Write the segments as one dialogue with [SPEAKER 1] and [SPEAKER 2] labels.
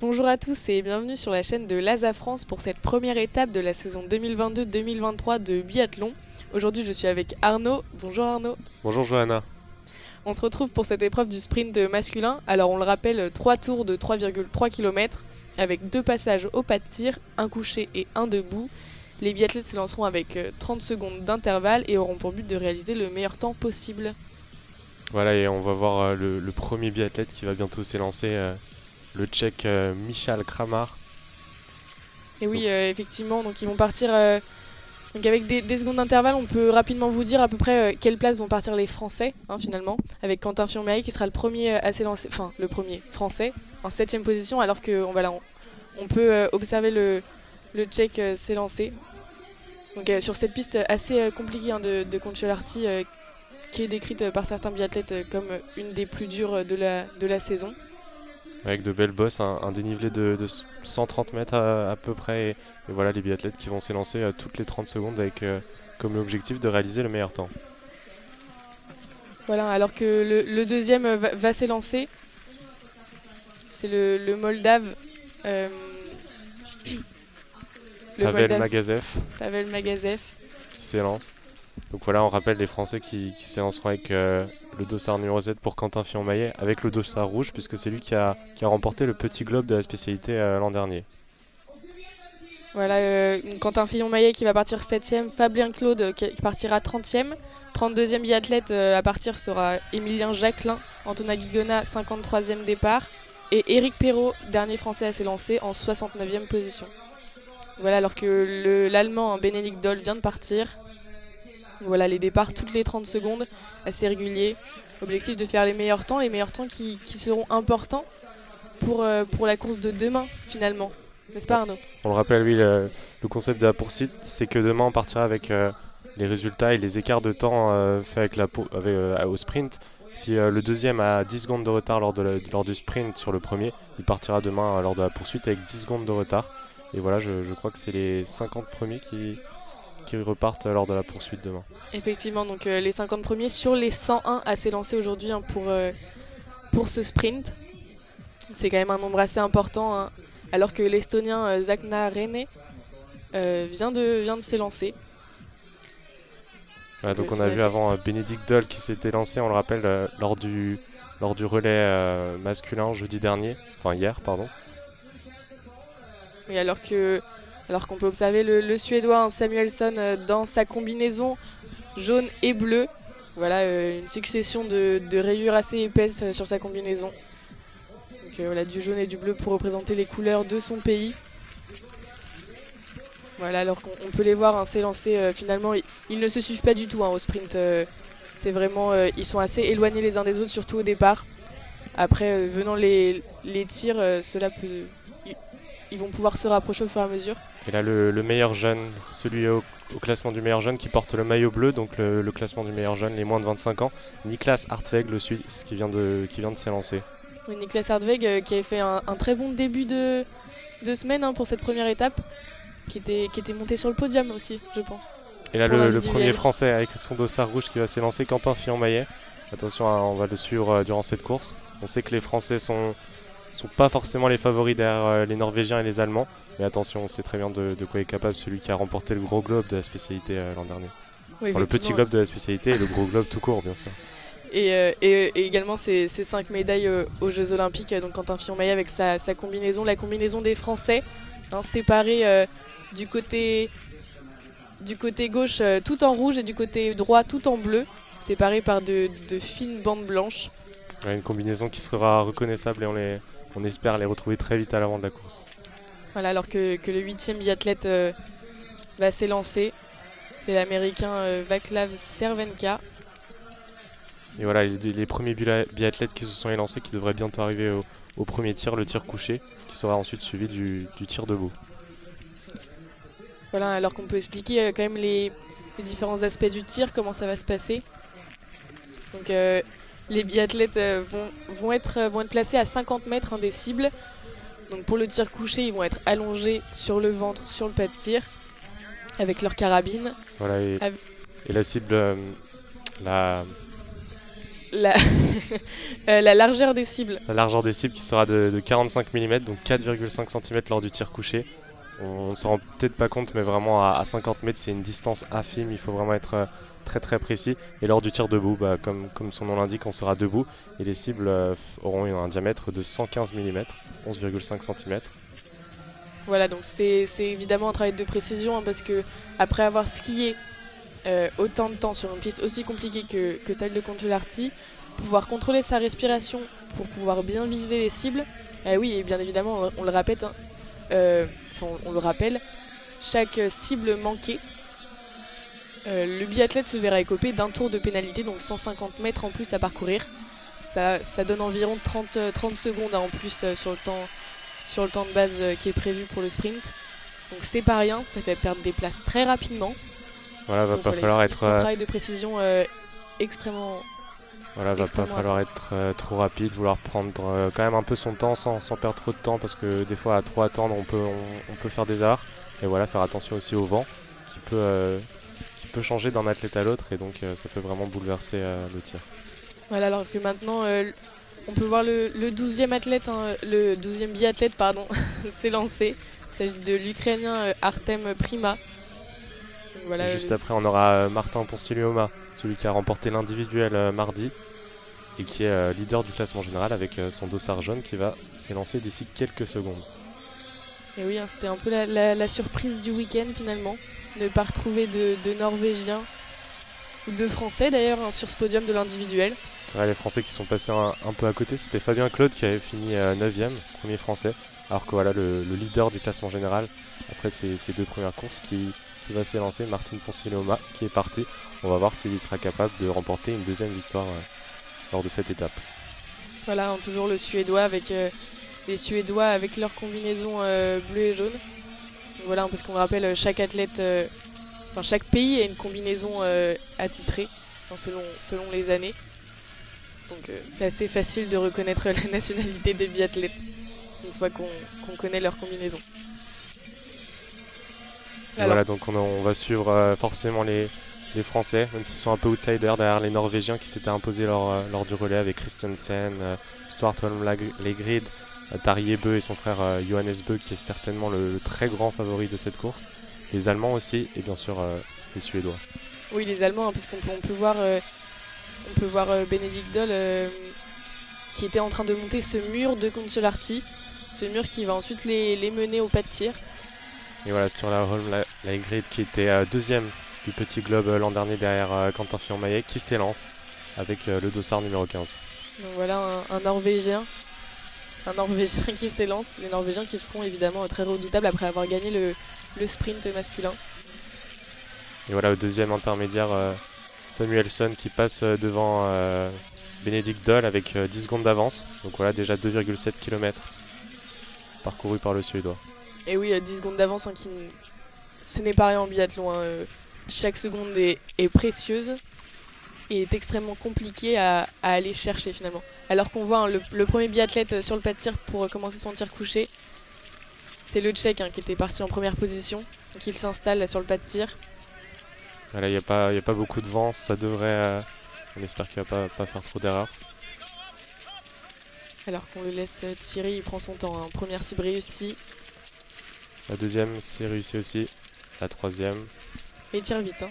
[SPEAKER 1] Bonjour à tous et bienvenue sur la chaîne de l'ASA France pour cette première étape de la saison 2022-2023 de biathlon. Aujourd'hui je suis avec Arnaud. Bonjour Arnaud.
[SPEAKER 2] Bonjour Johanna.
[SPEAKER 1] On se retrouve pour cette épreuve du sprint masculin. Alors on le rappelle, 3 tours de 3,3 km avec 2 passages au pas de tir, un couché et un debout. Les biathlètes s'élanceront avec 30 secondes d'intervalle et auront pour but de réaliser le meilleur temps possible.
[SPEAKER 2] Voilà, et on va voir le premier biathlète qui va bientôt s'élancer, le Tchèque Michal Kramar.
[SPEAKER 1] Et oui, effectivement, donc ils vont partir donc avec des secondes d'intervalle. On peut rapidement vous dire à peu près quelle place vont partir les Français, finalement, avec Quentin Fillon-Maillet qui sera le premier à s'élancer, enfin le premier Français en 7ème position, alors qu'on on peut observer le Tchèque s'élancer. Donc sur cette piste assez compliquée de Kontiolahti, qui est décrite par certains biathlètes comme une des plus dures de la saison.
[SPEAKER 2] Avec de belles bosses, un dénivelé de 130 mètres à peu près. Et voilà les biathlètes qui vont s'élancer toutes les 30 secondes avec comme objectif de réaliser le meilleur temps.
[SPEAKER 1] Voilà, alors que le deuxième va s'élancer. C'est le Moldave.
[SPEAKER 2] Pavel Magazev
[SPEAKER 1] Pavel Magazev
[SPEAKER 2] qui s'élance. Donc voilà, on rappelle les Français qui s'élanceront avec le dossard numéro 7 pour Quentin Fillon-Maillet, avec le dossard rouge, puisque c'est lui qui a remporté le petit globe de la spécialité l'an dernier.
[SPEAKER 1] Voilà, Quentin Fillon-Maillet qui va partir 7ème, Fabien Claude qui partira 30ème. 32e biathlète à partir sera Émilien Jacquelin, Antonin Guigona 53e départ et Éric Perrault, dernier Français à s'élancer en 69e position. Voilà, alors que l'Allemand Bénédicte Doll vient de partir. Voilà, les départs toutes les 30 secondes, assez réguliers. Objectif de faire les meilleurs temps qui seront importants pour la course de demain finalement. N'est-ce pas Arnaud ?
[SPEAKER 2] On le rappelle, oui, le concept de la poursuite, c'est que demain on partira avec les résultats et les écarts de temps faits au sprint. Si le deuxième a 10 secondes de retard lors du sprint sur le premier, il partira demain lors de la poursuite avec 10 secondes de retard. Et voilà, je crois que c'est les 50 premiers qui repartent lors de la poursuite demain.
[SPEAKER 1] Effectivement, donc les 50 premiers sur les 101 à s'élancer aujourd'hui pour ce sprint. C'est quand même un nombre assez important, alors que l'Estonien Zagna Rene vient de s'élancer.
[SPEAKER 2] Voilà, donc on a vu avant Bénédicte Doll qui s'était lancé, on le rappelle, lors du relais masculin jeudi dernier, enfin hier, pardon.
[SPEAKER 1] Oui, alors qu'on peut observer le Suédois Samuelsson dans sa combinaison jaune et bleu. Voilà, une succession de rayures assez épaisses sur sa combinaison. Donc voilà, du jaune et du bleu pour représenter les couleurs de son pays. Voilà, alors qu'on peut les voir s'élancer finalement. Ils ne se suivent pas du tout au sprint. C'est vraiment, ils sont assez éloignés les uns des autres, surtout au départ. Après, venant les tirs, ils vont pouvoir se rapprocher au fur et à mesure.
[SPEAKER 2] Et là, le meilleur jeune, celui au classement du meilleur jeune qui porte le maillot bleu, donc le classement du meilleur jeune, les moins de 25 ans, Niklas Hartweg, le Suisse, qui vient de s'élancer.
[SPEAKER 1] Oui, Niklas Hartweg qui avait fait un très bon début de semaine pour cette première étape, qui était monté sur le podium aussi, je pense.
[SPEAKER 2] Et là, le premier Français avec son dossard rouge qui va s'élancer, Quentin Fillon-Maillet. Attention, on va le suivre durant cette course. On sait que les Français sont pas forcément les favoris derrière les Norvégiens et les Allemands. Mais attention, on sait très bien de quoi est capable celui qui a remporté le gros globe de la spécialité l'an dernier.
[SPEAKER 1] Oui,
[SPEAKER 2] le petit globe de la spécialité et le gros globe tout court, bien sûr.
[SPEAKER 1] Et également ces 5 médailles aux Jeux Olympiques. Donc Quentin Fillon-Maillet avec sa combinaison, la combinaison des Français, séparée du côté gauche tout en rouge et du côté droit tout en bleu, séparée par de fines bandes blanches.
[SPEAKER 2] Ouais, une combinaison qui sera reconnaissable et on espère les retrouver très vite à l'avant de la course.
[SPEAKER 1] Voilà, alors que le 8e biathlète va s'élancer. C'est l'Américain Vaclav Cervenka.
[SPEAKER 2] Et voilà, les premiers biathlètes qui se sont élancés, qui devraient bientôt arriver au premier tir, le tir couché, qui sera ensuite suivi du tir debout.
[SPEAKER 1] Voilà, alors qu'on peut expliquer quand même les différents aspects du tir, comment ça va se passer. Donc les biathlètes vont être placés à 50 mètres des cibles. Donc pour le tir couché, ils vont être allongés sur le ventre, sur le pas de tir, avec leur carabine.
[SPEAKER 2] Voilà, et la cible,
[SPEAKER 1] la, la largeur des cibles.
[SPEAKER 2] La largeur des cibles qui sera de 45 mm, donc 4,5 cm lors du tir couché. On ne s'en rend peut-être pas compte, mais vraiment à 50 mètres, c'est une distance infime. Il faut vraiment être très très précis. Et lors du tir debout, comme son nom l'indique, on sera debout. Et les cibles auront un diamètre de 115 mm, 11,5 cm.
[SPEAKER 1] Voilà, donc c'est évidemment un travail de précision, hein, parce que après avoir skié autant de temps sur une piste aussi compliquée que celle de Concholarty, pouvoir contrôler sa respiration pour pouvoir bien viser les cibles, oui, et bien évidemment, on le répète, hein, on le rappelle, chaque cible manquée, le biathlète se verra écopé d'un tour de pénalité, donc 150 mètres en plus à parcourir. Ça donne environ 30 secondes, hein, en plus sur le temps de base qui est prévu pour le sprint. Donc c'est pas rien, ça fait perdre des places très rapidement.
[SPEAKER 2] Voilà, va pas falloir être
[SPEAKER 1] un travail de précision extrêmement.
[SPEAKER 2] Voilà, va pas falloir être trop rapide, vouloir prendre quand même un peu son temps sans perdre trop de temps, parce que des fois à trop attendre on peut faire des erreurs. Et voilà, faire attention aussi au vent qui peut changer d'un athlète à l'autre, et donc ça peut vraiment bouleverser le tir.
[SPEAKER 1] Voilà, alors que maintenant on peut voir le 12e athlète, hein, le 12e biathlète pardon, s'est lancé. Il s'agit de l'Ukrainien Artem Prima. Donc, voilà,
[SPEAKER 2] juste après on aura Martin Ponsiluoma, celui qui a remporté l'individuel mardi et qui est leader du classement général avec son dossard jaune, qui va s'élancer d'ici quelques secondes.
[SPEAKER 1] Et oui, hein, c'était un peu la surprise du week-end finalement, de ne pas retrouver de Norvégiens ou de Français d'ailleurs, hein, sur ce podium de l'individuel.
[SPEAKER 2] C'est vrai, les Français qui sont passés un peu à côté, c'était Fabien Claude qui avait fini 9e, premier Français, alors que voilà le leader du classement général après ces deux premières courses qui va s'élancer, Martin Ponsiluoma, qui est parti. On va voir s'il sera capable de remporter une deuxième victoire lors de cette étape.
[SPEAKER 1] Voilà, hein, toujours le Suédois avec les Suédois avec leur combinaison bleu et jaune. Donc voilà, hein, parce qu'on rappelle, chaque athlète, chaque pays a une combinaison attitrée, selon les années. Donc c'est assez facile de reconnaître la nationalité des biathlètes une fois qu'on connaît leur combinaison.
[SPEAKER 2] Voilà, donc on va suivre forcément les Français, même s'ils sont un peu outsiders derrière les Norvégiens qui s'étaient imposés lors du relais avec Christiansen, Stuart Holm-Legrid, Tarjei Bø et son frère Johannes Bø, qui est certainement le très grand favori de cette course. Les Allemands aussi, et bien sûr les Suédois.
[SPEAKER 1] Oui, les Allemands, hein, parce qu'on peut voir Benedikt Doll qui était en train de monter ce mur de Concholarty, ce mur qui va ensuite les mener au pas de tir.
[SPEAKER 2] Et voilà, Sturla Holm-Legrid qui était deuxième du petit globe l'an dernier derrière Quentin Fillon-Maillet, qui s'élance avec le dossard numéro 15.
[SPEAKER 1] Donc voilà un Norvégien qui s'élance. Les Norvégiens qui seront évidemment très redoutables après avoir gagné le sprint masculin.
[SPEAKER 2] Et voilà, au deuxième intermédiaire, Samuelsson qui passe devant Benedikt Doll avec 10 secondes d'avance. Donc voilà, déjà 2,7 km parcouru par le Suédois.
[SPEAKER 1] Et oui, 10 secondes d'avance, hein, ce n'est pas rien en biathlon. Hein. Chaque seconde est précieuse et est extrêmement compliquée à aller chercher finalement. Alors qu'on voit, hein, le premier biathlète sur le pas de tir pour commencer son tir couché, c'est le Tchèque, hein, qui était parti en première position. Donc il s'installe sur le pas de tir.
[SPEAKER 2] Voilà, il n'y a pas beaucoup de vent, ça devrait... on espère qu'il ne va pas faire trop d'erreurs.
[SPEAKER 1] Alors qu'on le laisse tirer, il prend son temps. Hein. Première cible réussie.
[SPEAKER 2] La deuxième, c'est réussi aussi. La troisième.
[SPEAKER 1] Et il tire vite. Hein.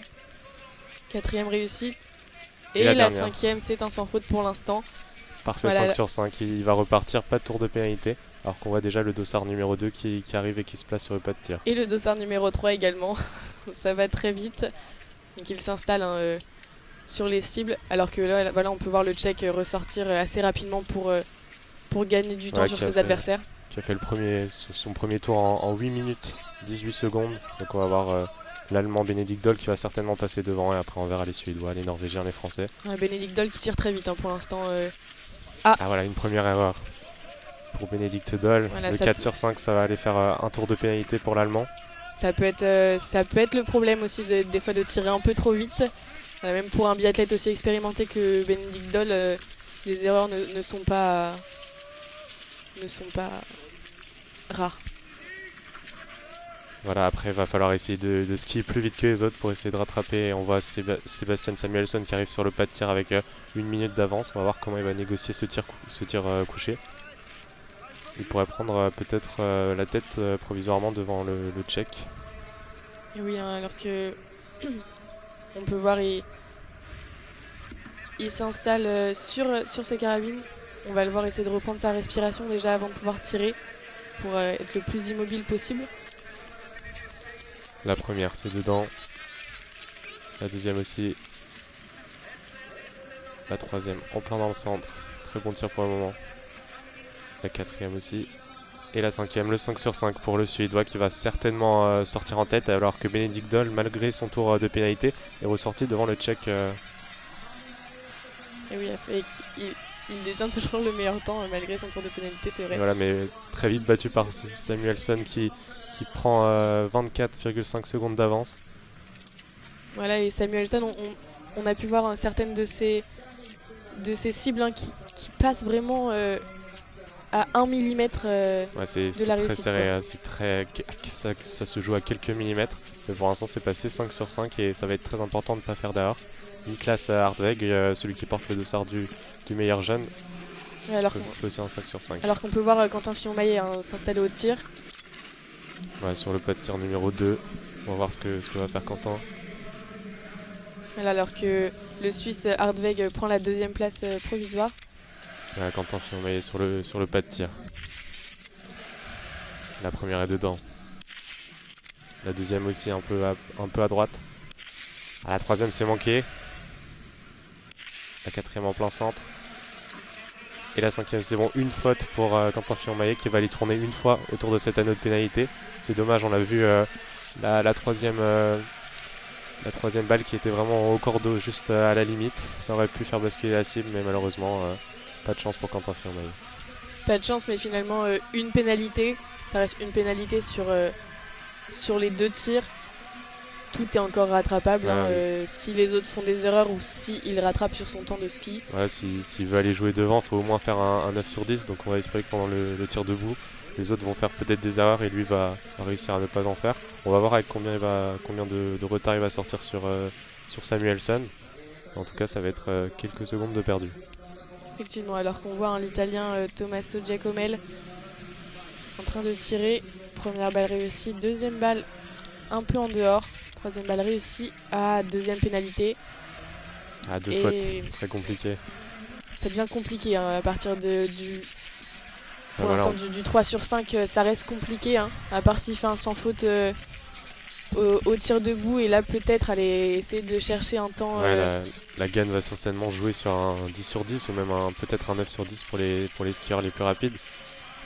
[SPEAKER 1] Quatrième réussie. Et
[SPEAKER 2] la
[SPEAKER 1] la cinquième, c'est un sans faute pour l'instant.
[SPEAKER 2] Parfait, voilà. 5 sur 5. Il va repartir, pas de tour de pénalité. Alors qu'on voit déjà le dossard numéro 2 qui arrive et qui se place sur le pas de tir.
[SPEAKER 1] Et le dossard numéro 3 également. Ça va très vite. Donc il s'installe, hein, sur les cibles. Alors que là, voilà, on peut voir le Tchèque ressortir assez rapidement pour gagner du temps sur ses adversaires.
[SPEAKER 2] Qui a fait son premier tour en 8 minutes 18 secondes. Donc on va voir l'Allemand Benedikt Doll qui va certainement passer devant, et après on verra les Suédois, les Norvégiens, les Français.
[SPEAKER 1] Benedikt Doll qui tire très vite, hein, pour l'instant.
[SPEAKER 2] Ah voilà, une première erreur pour Benedikt Doll. Voilà, le 4 sur 5, ça va aller faire un tour de pénalité pour l'Allemand.
[SPEAKER 1] Ça peut être le problème aussi des fois de tirer un peu trop vite. Même pour un biathlète aussi expérimenté que Benedikt Doll, les erreurs ne sont pas rares.
[SPEAKER 2] Voilà, après il va falloir essayer de skier plus vite que les autres pour essayer de rattraper. Et on voit Sébastien Samuelsson qui arrive sur le pas de tir avec 1 minute d'avance. On va voir comment il va négocier ce tir, couché. Il pourrait prendre peut-être la tête provisoirement devant le Tchèque.
[SPEAKER 1] Et oui, hein, alors que on peut voir, il s'installe sur ses carabines. On va le voir essayer de reprendre sa respiration déjà avant de pouvoir tirer pour être le plus immobile possible.
[SPEAKER 2] La première, c'est dedans. La deuxième aussi. La troisième, en plein dans le centre. Très bon tir pour le moment. La quatrième aussi. Et la cinquième, le 5 sur 5 pour le Suédois qui va certainement sortir en tête, alors que Benedikt Doll, malgré son tour de pénalité, est ressorti devant le Tchèque.
[SPEAKER 1] Et oui, il détient toujours le meilleur temps malgré son tour de pénalité, c'est vrai.
[SPEAKER 2] Et voilà, mais très vite battu par Samuelsson qui prend 24,5 secondes d'avance.
[SPEAKER 1] Voilà, et Samuelsson, on a pu voir certaines de ses cibles hein, qui passent vraiment à 1 millimètre de la réussite.
[SPEAKER 2] C'est très serré, ça se joue à quelques millimètres. Mais pour l'instant, c'est passé 5 sur 5 et ça va être très important de ne pas faire d'erreur. Niklas Hardweg, celui qui porte le dossard du meilleur jeune, fait aussi un 5 sur 5.
[SPEAKER 1] Alors qu'on peut voir Quentin Fillon-Maillet hein, s'installer au tir.
[SPEAKER 2] Ouais, sur le pas de tir numéro 2. On va voir ce que va faire Quentin.
[SPEAKER 1] Voilà, alors que le Suisse Hardweg prend la deuxième place provisoire.
[SPEAKER 2] Voilà, Quentin Fillon-Maillet sur le pas de tir. La première est dedans. La deuxième aussi un peu à droite. La troisième c'est manqué. La quatrième en plein centre. Et la cinquième c'est bon, une faute pour Quentin Fillon-Maillet qui va aller tourner une fois autour de cet anneau de pénalité. C'est dommage, on l'a vu la troisième balle qui était vraiment au cordeau, juste à la limite. Ça aurait pu faire basculer la cible, mais malheureusement pas de chance pour Quentin Fillon-Maillet.
[SPEAKER 1] Pas de chance, mais finalement une pénalité. Ça reste une pénalité sur les 2 tirs. Tout est encore rattrapable oui. Si les autres font des erreurs ou s'il rattrape sur son temps de ski.
[SPEAKER 2] Ouais, s'il veut aller jouer devant, il faut au moins faire un 9 sur 10. Donc on va espérer que pendant le tir debout, les autres vont faire peut-être des erreurs et lui va réussir à ne pas en faire. On va voir avec combien de retard il va sortir sur Samuelsson. En tout cas, ça va être quelques secondes de perdu.
[SPEAKER 1] Effectivement, alors qu'on voit l'Italien Tommaso Giacomel en train de tirer. Première balle réussie, deuxième balle un peu en dehors. Troisième balle réussie à deuxième pénalité.
[SPEAKER 2] Ah, 2 fautes, très compliqué.
[SPEAKER 1] Ça devient compliqué hein, à partir du 3 sur 5, ça reste compliqué. Hein, à part s'il fait un sans faute au tir debout. Et là, peut-être aller essayer de chercher un temps.
[SPEAKER 2] Ouais, la Gann va certainement jouer sur un 10 sur 10 ou même peut-être un 9 sur 10 pour les skieurs les plus rapides.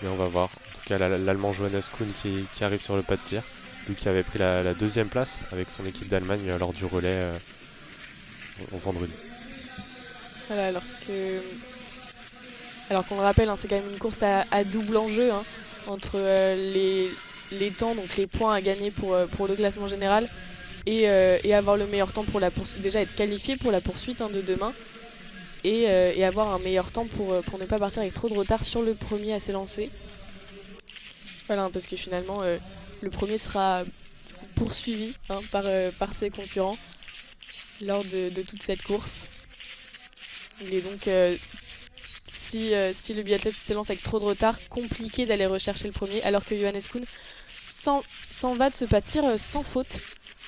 [SPEAKER 2] Mais on va voir. En tout cas, l'Allemand Johannes Kuhn qui arrive sur le pas de tir. Lui qui avait pris la deuxième place avec son équipe d'Allemagne lors du relais au vendredi.
[SPEAKER 1] Voilà, alors qu'on le rappelle, hein, c'est quand même une course à double enjeu hein, entre les temps, donc les points à gagner pour le classement général et avoir le meilleur temps pour la poursuite, déjà être qualifié pour la poursuite hein, de demain et avoir un meilleur temps pour ne pas partir avec trop de retard sur le premier à s'élancer. Voilà, parce que finalement le premier sera poursuivi hein, par ses concurrents lors de toute cette course. Il est donc, si le biathlète s'élance avec trop de retard, compliqué d'aller rechercher le premier, alors que Johannes Kuhn s'en va de ce pas de tir sans faute.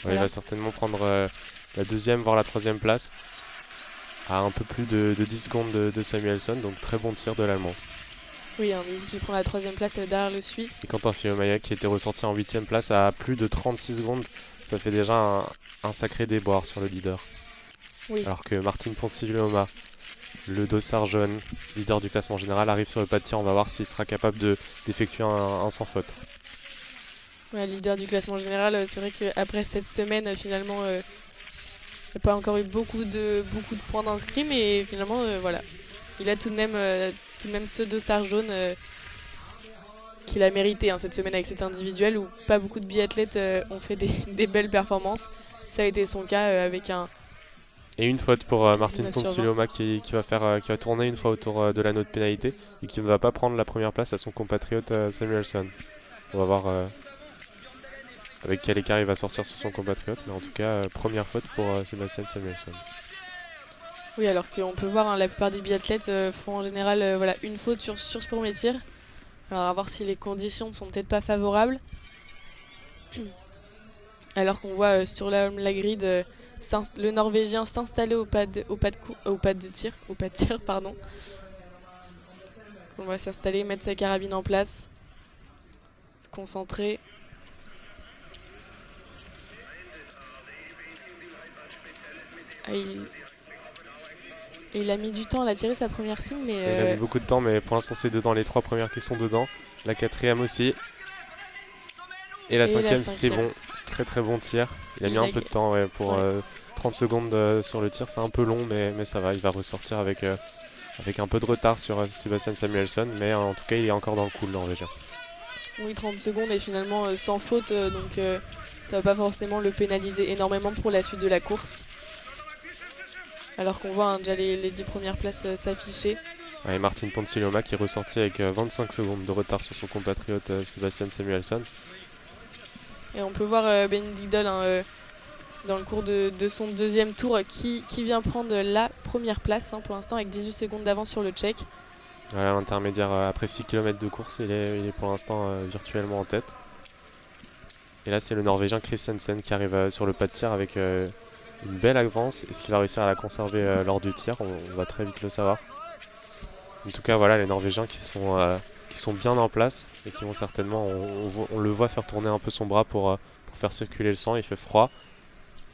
[SPEAKER 2] Voilà. Il va certainement prendre la deuxième, voire la troisième place, à un peu plus de 10 secondes de Samuelsson, donc très bon tir de l'Allemand.
[SPEAKER 1] Oui, hein, qui prend la troisième place derrière le Suisse.
[SPEAKER 2] Et Quentin Fillon-Maillet qui était ressorti en 8ème place à plus de 36 secondes, ça fait déjà un sacré déboire sur le leader.
[SPEAKER 1] Oui.
[SPEAKER 2] Alors que Martin Ponsiglioma, le dossard jaune, leader du classement général, arrive sur le pas de tir. On va voir s'il sera capable d'effectuer un sans faute.
[SPEAKER 1] Ouais, leader du classement général, c'est vrai qu'après cette semaine, finalement, il n'y a pas encore eu beaucoup de points d'inscrits, mais finalement, voilà. Il a tout de même ce dossard jaune qu'il a mérité hein, cette semaine avec cet individuel où pas beaucoup de biathlètes ont fait des belles performances. Ça a été son cas avec un...
[SPEAKER 2] Et une faute pour Martin Ponsiglioma qui va tourner une fois autour de l'anneau de pénalité et qui ne va pas prendre la première place à son compatriote Samuelsson. On va voir avec quel écart il va sortir sur son compatriote. Mais en tout cas, première faute pour Sebastian Samuelsson.
[SPEAKER 1] Oui, alors qu'on peut voir, hein, la plupart des biathlètes font en général voilà, une faute sur ce premier tir. Alors à voir si les conditions ne sont peut-être pas favorables. Alors qu'on voit sur la grid le Norvégien s'installer au pas de tir, pardon. On va s'installer, mettre sa carabine en place, se concentrer. Il a mis du temps à tirer sa première cible, mais...
[SPEAKER 2] Il a mis beaucoup de temps, mais pour l'instant c'est dedans, les 3 premières qui sont dedans. La 4e aussi. Et la 5e, c'est bon. Très très bon tir. Il a mis un peu de temps pour 30 secondes sur le tir. C'est un peu long, mais ça va. Il va ressortir avec un peu de retard sur Sebastian Samuelsson. Mais en tout cas, il est encore dans le coup, le Norvégien.
[SPEAKER 1] Oui, 30 secondes et finalement sans faute. Donc ça va pas forcément le pénaliser énormément pour la suite de la course. Alors qu'on voit déjà les 10 premières places s'afficher.
[SPEAKER 2] Et Martin Ponsiluoma qui est ressorti avec 25 secondes de retard sur son compatriote Sebastian Samuelsson.
[SPEAKER 1] Et on peut voir Benedikt Doll dans le cours de son deuxième tour qui vient prendre la première place pour l'instant avec 18 secondes d'avance sur le Tchèque.
[SPEAKER 2] Voilà, l'intermédiaire après 6 km de course, il est pour l'instant virtuellement en tête. Et là c'est le Norvégien Christensen qui arrive sur le pas de tir avec une belle avance. Est-ce qu'il va réussir à la conserver lors du tir? On va très vite le savoir. En tout cas voilà, les Norvégiens qui sont bien en place et qui vont certainement, on le voit faire tourner un peu son bras pour faire circuler le sang. Il fait froid,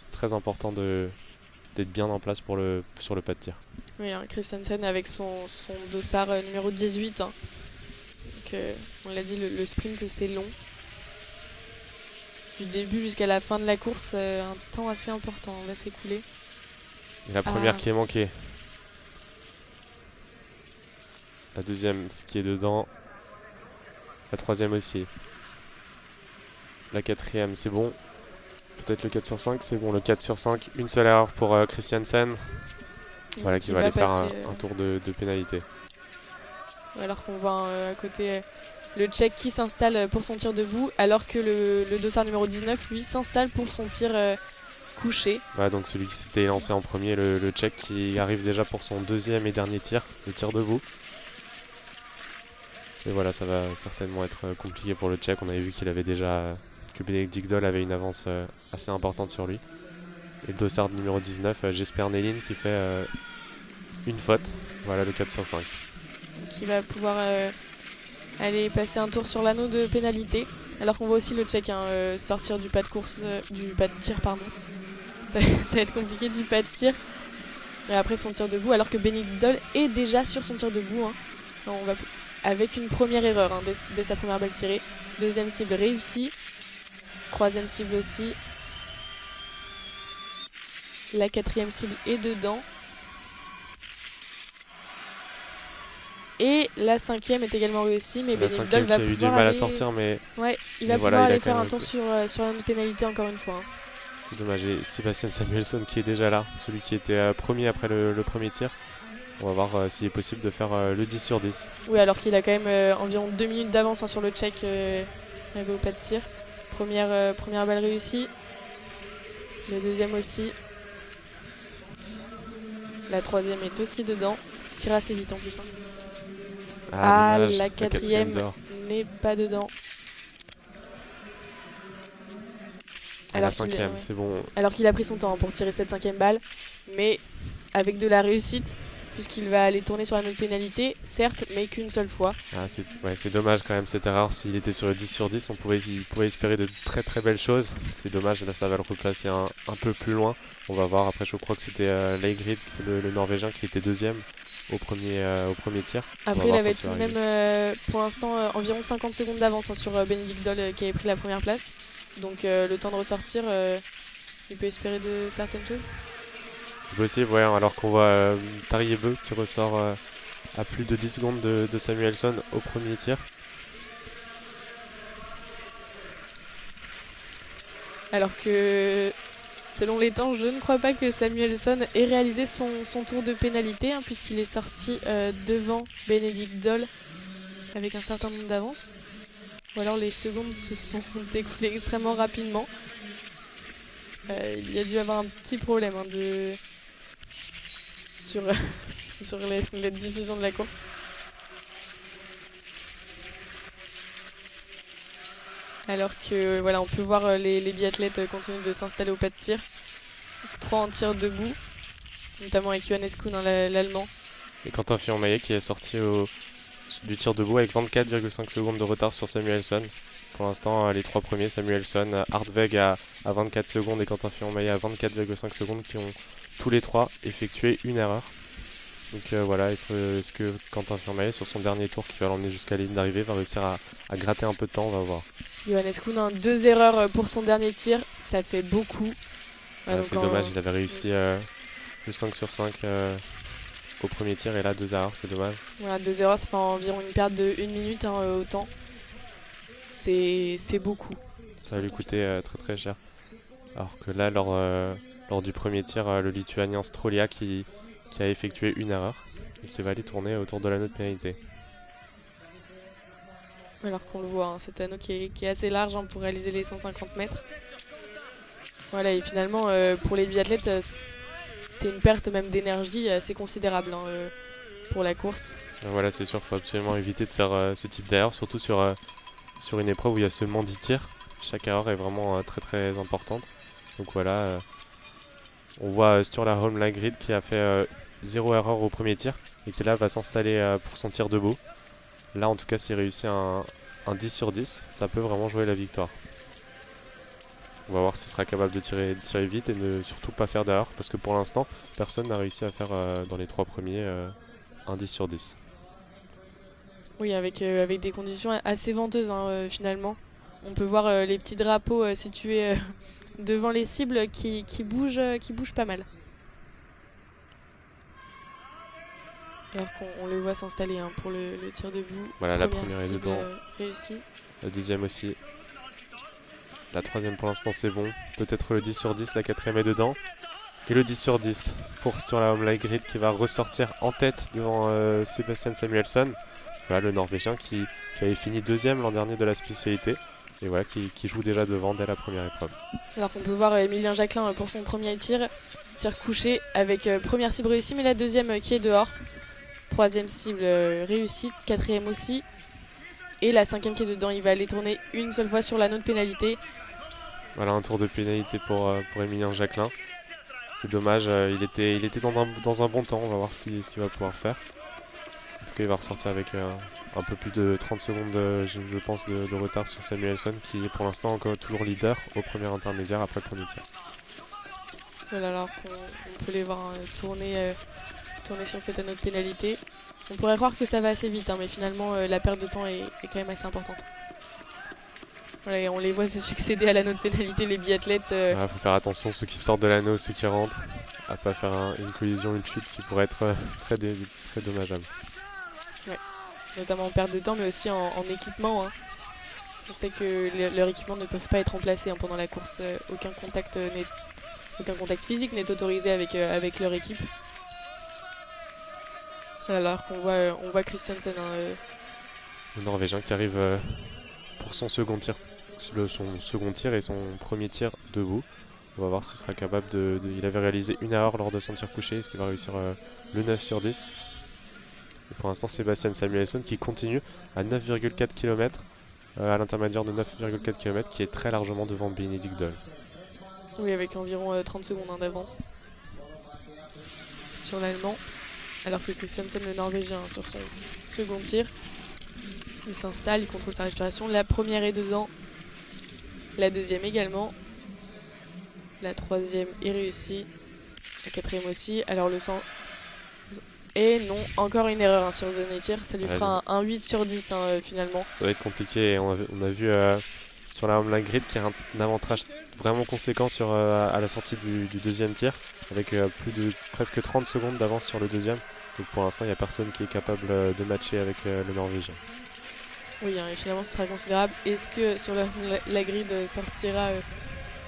[SPEAKER 2] c'est très important d'être bien en place sur le pas de tir.
[SPEAKER 1] Oui, Christensen avec son dossard numéro 18. Donc, on l'a dit, le sprint c'est long. Du début jusqu'à la fin de la course, un temps assez important va s'écouler.
[SPEAKER 2] Et la première qui est manquée. La deuxième, ce qui est dedans. La troisième aussi. La 4e, c'est bon. Peut-être le 4 sur 5, c'est bon. Le 4 sur 5, une seule erreur pour Christiansen. Voilà, qui va aller faire un tour de pénalité.
[SPEAKER 1] Alors qu'on voit à côté le Tchèque qui s'installe pour son tir debout, alors que le dossard numéro 19, lui, s'installe pour son tir couché.
[SPEAKER 2] Voilà, donc celui qui s'était lancé en premier, le Tchèque, qui arrive déjà pour son deuxième et dernier tir, le tir debout. Et voilà, ça va certainement être compliqué pour le Tchèque. On avait vu que Benedikt Doll avait une avance assez importante sur lui. Et le dossard numéro 19, Jesper Nelin, qui fait une faute. Voilà, le 4 sur 5.
[SPEAKER 1] Qui va pouvoir aller passer un tour sur l'anneau de pénalité. Alors qu'on voit aussi le Tchèque sortir du pas de tir, pardon. Ça va être compliqué, du pas de tir. Et après son tir debout, alors que Benedikt Doll est déjà sur son tir debout. On va avec une première erreur dès sa première balle tirée. Deuxième cible réussie. Troisième cible aussi. La 4e cible est dedans. Et la 5e est également réussie, mais Benedikt Doll va pouvoir
[SPEAKER 2] eu du mal à sortir, mais
[SPEAKER 1] ouais, il va pouvoir aller faire un tour sur une pénalité encore une fois.
[SPEAKER 2] C'est dommage. Et Sebastian Samuelsson qui est déjà là, celui qui était premier après le premier tir. On va voir s'il est possible de faire le 10 sur 10.
[SPEAKER 1] Oui, alors qu'il a quand même environ 2 minutes d'avance sur le Tchèque arrivé au pas de tir. Première balle réussie. Le deuxième aussi. La 3e est aussi dedans. Tire assez vite en plus. La 4e n'est pas dedans.
[SPEAKER 2] La 5e, c'est bon.
[SPEAKER 1] Alors qu'il a pris son temps pour tirer cette 5e balle, mais avec de la réussite, puisqu'il va aller tourner sur la note pénalité, certes, mais qu'une seule fois.
[SPEAKER 2] C'est dommage quand même cette erreur. S'il était sur le 10 sur 10, il pouvait espérer de très très belles choses. C'est dommage, là ça va le replacer un peu plus loin. On va voir, après je crois que c'était Leigrid, le Norvégien, qui était deuxième au premier tir.
[SPEAKER 1] Après il avait tout de même pour l'instant environ 50 secondes d'avance sur Benedikt Doll qui avait pris la première place. Donc le temps de ressortir, il peut espérer de certaines choses.
[SPEAKER 2] C'est possible, ouais, alors qu'on voit Tariebeu qui ressort à plus de 10 secondes de Samuelsson au premier tir.
[SPEAKER 1] Alors que, selon les temps, je ne crois pas que Samuelsson ait réalisé son tour de pénalité, puisqu'il est sorti devant Benedikt Doll avec un certain nombre d'avance. Ou alors les secondes se sont écoulées extrêmement rapidement. Il y a dû avoir un petit problème sur, sur la diffusion de la course. Alors que voilà, on peut voir les biathlètes continuer de s'installer au pas de tir. 3 en tir debout, notamment avec Johannes Kuhn, hein, l'allemand.
[SPEAKER 2] Et Quentin Fillon-Maillet qui est sorti du tir debout avec 24,5 secondes de retard sur Samuelsson. Pour l'instant, les 3 premiers, Samuelsson, Hartweg à 24 secondes et Quentin Fillon-Maillet à 24,5 secondes, qui ont tous les 3 effectué une erreur. Donc voilà, est-ce que Quentin Fillon-Maillet, sur son dernier tour qui va l'emmener jusqu'à la ligne d'arrivée, va réussir à gratter un peu de temps? On va voir.
[SPEAKER 1] Johannes Kuhn, 2 erreurs pour son dernier tir, ça fait beaucoup.
[SPEAKER 2] C'est dommage, il avait réussi le 5 sur 5 au premier tir et là 2 erreurs, c'est dommage.
[SPEAKER 1] Voilà, 2 erreurs, ça fait environ une perte de 1 minute au temps. C'est beaucoup.
[SPEAKER 2] Ça va lui coûter très très cher. Alors que là, lors du premier tir, le Lituanien Strolia qui a effectué une erreur et qui va aller tourner autour de l'anneau de pénalité.
[SPEAKER 1] Alors qu'on le voit, hein, cet anneau qui est assez large pour réaliser les 150 mètres. Voilà, et finalement, pour les biathlètes, c'est une perte même d'énergie assez considérable pour la course.
[SPEAKER 2] Voilà, c'est sûr, il faut absolument éviter de faire ce type d'erreur, surtout sur une épreuve où il y a seulement 10 tirs. Chaque erreur est vraiment très très importante. Donc voilà, on voit Sturla Holmlagrid qui a fait 0 erreur au premier tir et qui là va s'installer pour son tir debout. Là en tout cas, s'il réussit un 10 sur 10, ça peut vraiment jouer la victoire. On va voir s'il sera capable de tirer vite et ne surtout pas faire d'erreur, parce que pour l'instant, personne n'a réussi à faire dans les 3 premiers un 10 sur 10.
[SPEAKER 1] Oui, avec des conditions assez venteuses finalement. On peut voir les petits drapeaux situés devant les cibles qui bougent pas mal. Alors qu'on le voit s'installer pour le tir debout.
[SPEAKER 2] Voilà, la première est
[SPEAKER 1] cible
[SPEAKER 2] dedans.
[SPEAKER 1] Réussie.
[SPEAKER 2] La deuxième aussi. La troisième pour l'instant c'est bon. Peut-être le 10 sur 10, la quatrième est dedans. Et le 10 sur 10 pour Sturla Holmlagrid qui va ressortir en tête devant Sebastian Samuelsson. Voilà, le Norvégien qui avait fini deuxième l'an dernier de la spécialité. Et voilà, qui joue déjà devant dès la première épreuve.
[SPEAKER 1] Alors qu'on peut voir Emilien Jacquelin pour son premier tir couché avec première cible réussie, mais la deuxième qui est dehors. Troisième cible réussie, quatrième aussi. Et la cinquième qui est dedans, il va aller tourner une seule fois sur l'anneau de pénalité.
[SPEAKER 2] Voilà, un tour de pénalité pour Emilien Jacquelin. C'est dommage, il était dans un bon temps, on va voir ce qu'il va pouvoir faire. En tout cas, il va ressortir avec un peu plus de 30 secondes, je pense, de retard sur Samuelsson, qui est pour l'instant encore toujours leader au premier intermédiaire après le premier tir.
[SPEAKER 1] Voilà, alors qu'on peut les voir tourner sur cet anneau de pénalité. On pourrait croire que ça va assez vite, mais finalement la perte de temps est quand même assez importante. Voilà, et on les voit se succéder à l'anneau de pénalité, les biathlètes.
[SPEAKER 2] Il faut faire attention, ceux qui sortent de l'anneau, ceux qui rentrent, à pas faire une collision, une chute qui pourrait être très dommageable.
[SPEAKER 1] Ouais, notamment en perte de temps, mais aussi en équipement. On sait que leurs équipements ne peuvent pas être remplacés pendant la course. Aucun contact physique n'est autorisé avec leur équipe. Alors qu'on voit Christiansen,
[SPEAKER 2] le Norvégien qui arrive pour son second tir et son premier tir debout. On va voir s'il sera capable il avait réalisé une erreur lors de son tir couché. Est-ce qu'il va réussir le 9 sur 10? Et pour l'instant, Sebastian Samuelsson qui continue à 9,4 km à l'intermédiaire de 9,4 km, qui est très largement devant Benedikt Doll.
[SPEAKER 1] Oui, avec environ 30 secondes d'avance sur l'Allemand. Alors que Christiansen, le Norvégien, sur son second tir, il s'installe, il contrôle sa respiration. La première est dedans, la deuxième également, la troisième est réussie, la quatrième aussi. Alors le 100... Et non, encore une erreur sur Zanetir, ça lui fera un 8 sur 10 finalement. Ça
[SPEAKER 2] va être compliqué, on a vu sur la Holmlagrid qui a un avantage vraiment conséquent à la sortie du deuxième tir, avec plus de presque 30 secondes d'avance sur le deuxième. Donc pour l'instant, il n'y a personne qui est capable de matcher avec le Norvégien.
[SPEAKER 1] Oui, et finalement ce sera considérable. Est-ce que sur la grid sortira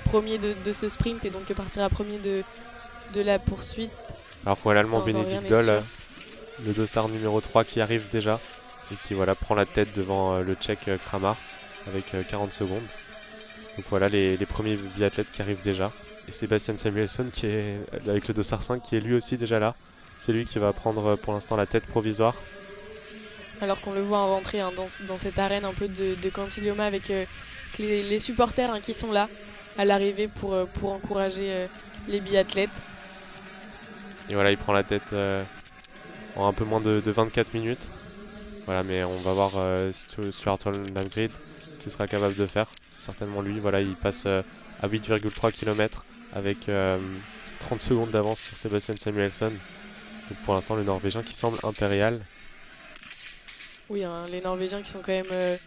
[SPEAKER 1] premier de ce sprint et donc partira premier de la poursuite?
[SPEAKER 2] Alors pour l'Allemand Benedikt Doll, le dossard numéro 3 qui arrive déjà et qui prend la tête devant le Tchèque Kramar. avec 40 secondes. Donc voilà les premiers biathlètes qui arrivent déjà. Et Sebastian Samuelsson qui est avec le dossard 5 qui est lui aussi déjà là. C'est lui qui va prendre pour l'instant la tête provisoire.
[SPEAKER 1] Alors qu'on le voit en rentrée dans cette arène un peu de Cantillioma avec les supporters qui sont là à l'arrivée pour encourager les biathlètes.
[SPEAKER 2] Et voilà, il prend la tête en un peu moins de 24 minutes. Voilà, mais on va voir Stuart Holmgren qui sera capable de faire. C'est certainement lui. Voilà, il passe à 8,3 km avec 30 secondes d'avance sur Sebastian Samuelsson. Donc pour l'instant, le Norvégien qui semble impérial.
[SPEAKER 1] Oui, les Norvégiens qui sont quand même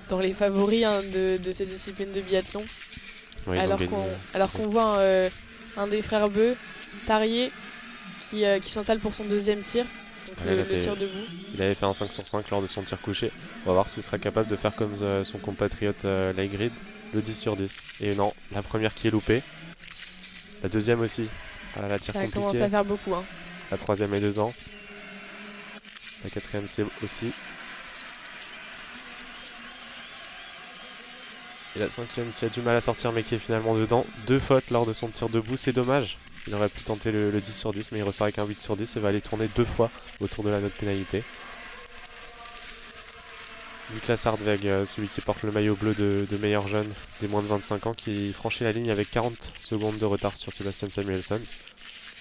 [SPEAKER 1] dans les favoris de cette discipline de biathlon.
[SPEAKER 2] Ouais,
[SPEAKER 1] alors qu'on voit un des frères Beu, Tarrier, qui s'installe pour son deuxième tir, donc le tir debout.
[SPEAKER 2] Il avait fait un 5 sur 5 lors de son tir couché. On va voir s'il sera capable de faire comme son compatriote Leigrid, le 10 sur 10. Et non, la première qui est loupée. La deuxième aussi. Voilà, la tire compliquée.
[SPEAKER 1] Ça commence à faire beaucoup.
[SPEAKER 2] La troisième est dedans. La quatrième c'est aussi. Et la cinquième qui a du mal à sortir mais qui est finalement dedans. 2 fautes lors de son tir debout, c'est dommage. Il aurait pu tenter le 10 sur 10 mais il ressort avec un 8 sur 10 et va aller tourner 2 fois autour de la note pénalité. Niklas Hardweg, celui qui porte le maillot bleu de meilleur jeune des moins de 25 ans, qui franchit la ligne avec 40 secondes de retard sur Sebastian Samuelsson.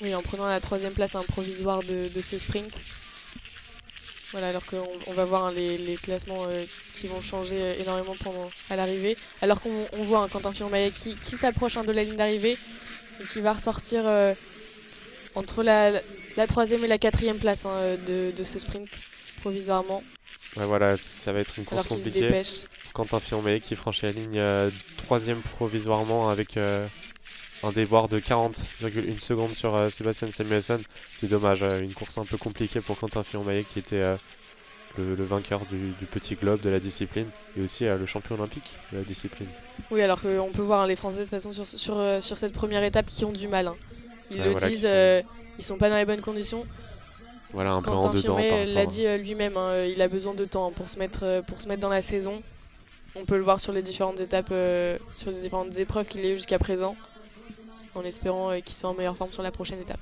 [SPEAKER 1] Oui, en prenant la troisième place provisoire de ce sprint. Voilà, alors qu'on va voir les classements qui vont changer énormément à l'arrivée. Alors qu'on voit Quentin Fillon-Maillet qui s'approche de la ligne d'arrivée et qui va ressortir entre la troisième et la quatrième place de ce sprint provisoirement.
[SPEAKER 2] Ouais, voilà, ça va être une course compliquée. Quentin Fillon-Maillet qui franchit la ligne troisième provisoirement avec un déboire de 40,1 secondes sur Sebastian Samuelsson. C'est dommage, une course un peu compliquée pour Quentin Fillon-Maillet qui était le vainqueur du petit globe de la discipline et aussi le champion olympique de la discipline.
[SPEAKER 1] Oui, alors qu'on peut voir les Français de toute façon sur cette première étape qui ont du mal. Ils le disent, ils sont pas dans les bonnes conditions.
[SPEAKER 2] Voilà, un peu en
[SPEAKER 1] Quentin
[SPEAKER 2] dedans.
[SPEAKER 1] Fillon-Maillet l'a dit lui-même, il a besoin de temps pour se mettre dans la saison. On peut le voir sur les différentes étapes, sur les différentes épreuves qu'il a eues jusqu'à présent, en espérant qu'il soit en meilleure forme sur la prochaine étape.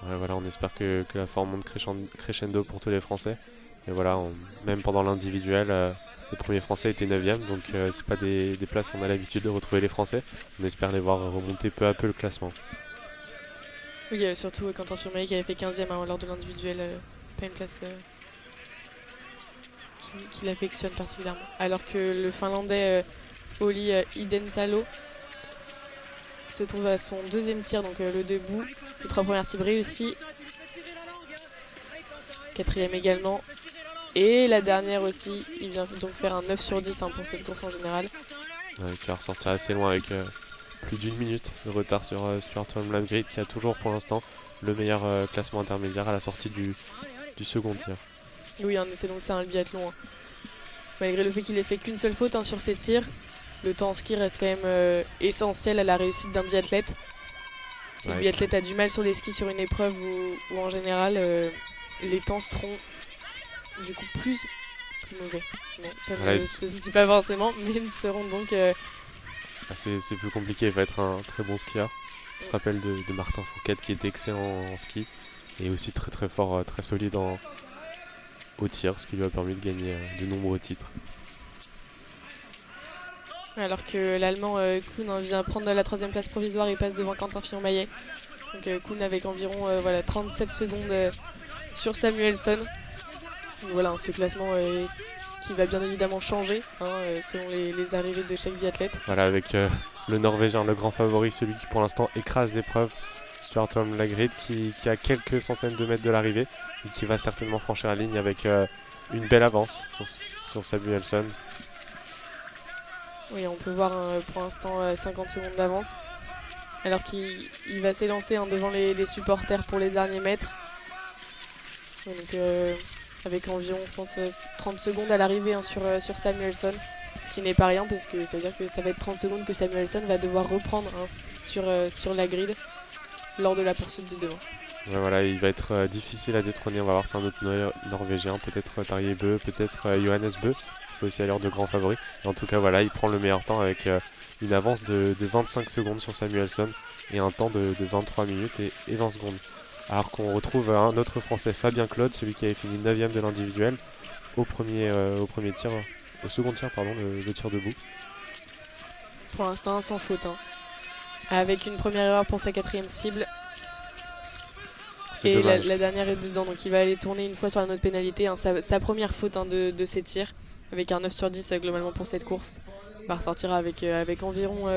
[SPEAKER 2] Ouais, voilà, on espère que la forme monte crescendo pour tous les Français. Et voilà, même pendant l'individuel, le premier Français était 9ème, donc c'est pas des places où on a l'habitude de retrouver les Français. On espère les voir remonter peu à peu le classement.
[SPEAKER 1] Oui, surtout Quentin Fillon-Maillet qui avait fait 15ème lors de l'individuel, c'est pas une place qu'il affectionne particulièrement. Alors que le Finlandais Olli Idensalo se trouve à son deuxième tir, donc le debout. Ses 3 premiers tirs réussis. 4ème également. Et la dernière aussi, il vient donc faire un 9 sur 10 pour cette course en général.
[SPEAKER 2] Qui va ressortir assez loin avec plus d'1 minute de retard sur Stuart Holmgren qui a toujours pour l'instant le meilleur classement intermédiaire à la sortie du second tir.
[SPEAKER 1] Oui, c'est un biathlon. Malgré le fait qu'il ait fait qu'une seule faute sur ses tirs, le temps en ski reste quand même essentiel à la réussite d'un biathlète. Si le biathlète a du mal sur les skis sur une épreuve ou en général, les temps seront du coup plus mauvais. Non, ça ne se dit pas forcément, mais ils seront donc...
[SPEAKER 2] c'est plus compliqué, il va être un très bon skieur. On se rappelle de Martin Fourcade qui était excellent en ski et aussi très très fort, très solide au tir, ce qui lui a permis de gagner de nombreux titres.
[SPEAKER 1] Alors que l'Allemand Kuhn vient prendre la 3ème place provisoire et passe devant Quentin Fillon-Maillet. Donc Kuhn avec environ 37 secondes sur Samuelsson. Donc voilà, ce classement qui va bien évidemment changer selon les arrivées de chaque biathlète.
[SPEAKER 2] Voilà, avec le Norvégien, le grand favori, celui qui pour l'instant écrase l'épreuve, Stuart Holmgren qui a quelques centaines de mètres de l'arrivée et qui va certainement franchir la ligne avec une belle avance sur Samuelsson.
[SPEAKER 1] Oui, on peut voir pour l'instant 50 secondes d'avance. Alors qu'il va s'élancer devant les supporters pour les derniers mètres. Donc avec environ, je pense, 30 secondes à l'arrivée sur Samuelsson. Ce qui n'est pas rien parce que ça veut dire que ça va être 30 secondes que Samuelsson va devoir reprendre sur la grille lors de la poursuite de devant.
[SPEAKER 2] Ouais, voilà, il va être difficile à détrôner. On va voir si un autre Norvégien, peut-être Tarjei Bø, peut-être Johannes Bø, Il faut aussi aller de grands favoris. Et en tout cas, voilà, il prend le meilleur temps avec une avance de 25 secondes sur Samuelson et un temps de 23 minutes et 20 secondes. Alors qu'on retrouve un autre Français, Fabien Claude, celui qui avait fini 9ème de l'individuel, au second tir, pardon, le tir debout.
[SPEAKER 1] Pour l'instant, sans faute. Avec une première erreur pour sa 4e cible. Et la dernière est dedans, donc il va aller tourner une fois sur la note pénalité. Sa première faute de ses tirs, avec un 9 sur 10 globalement pour cette course. Il va ressortir avec environ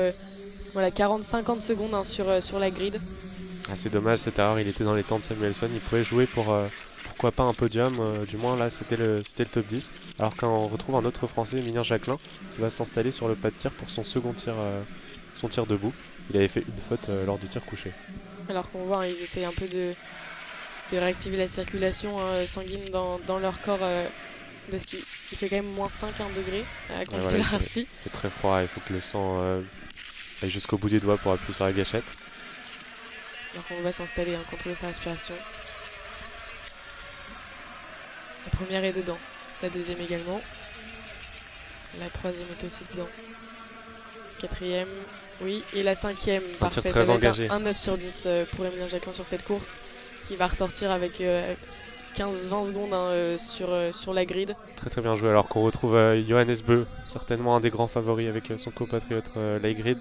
[SPEAKER 1] 40-50 secondes sur la grid.
[SPEAKER 2] C'est dommage cette erreur, il était dans les temps de Samuelson, il pouvait jouer pour pourquoi pas un podium, du moins là c'était le top 10. Alors qu'on retrouve un autre Français, Emilien Jacquelin, qui va s'installer sur le pas de tir pour son second tir, son tir debout. Il avait fait une faute lors du tir couché.
[SPEAKER 1] Alors qu'on voit, ils essayent un peu de réactiver la circulation sanguine dans leur corps, parce qu'il fait quand même moins 5 degrés quand c'est parti.
[SPEAKER 2] Il fait très froid, il faut que le sang aille jusqu'au bout des doigts pour appuyer sur la gâchette.
[SPEAKER 1] Donc on va s'installer, contrôler sa respiration. La première est dedans, la deuxième également. La troisième est aussi dedans. 4e, oui, et la 5e, parfait.
[SPEAKER 2] Très
[SPEAKER 1] ça va
[SPEAKER 2] engagé.
[SPEAKER 1] être un 9 sur 10 pour Emilien Jacquelin sur cette course, qui va ressortir avec 15-20 secondes sur la grid.
[SPEAKER 2] Très très bien joué, alors qu'on retrouve Johannes Beu, certainement un des grands favoris avec son compatriote Leigrid.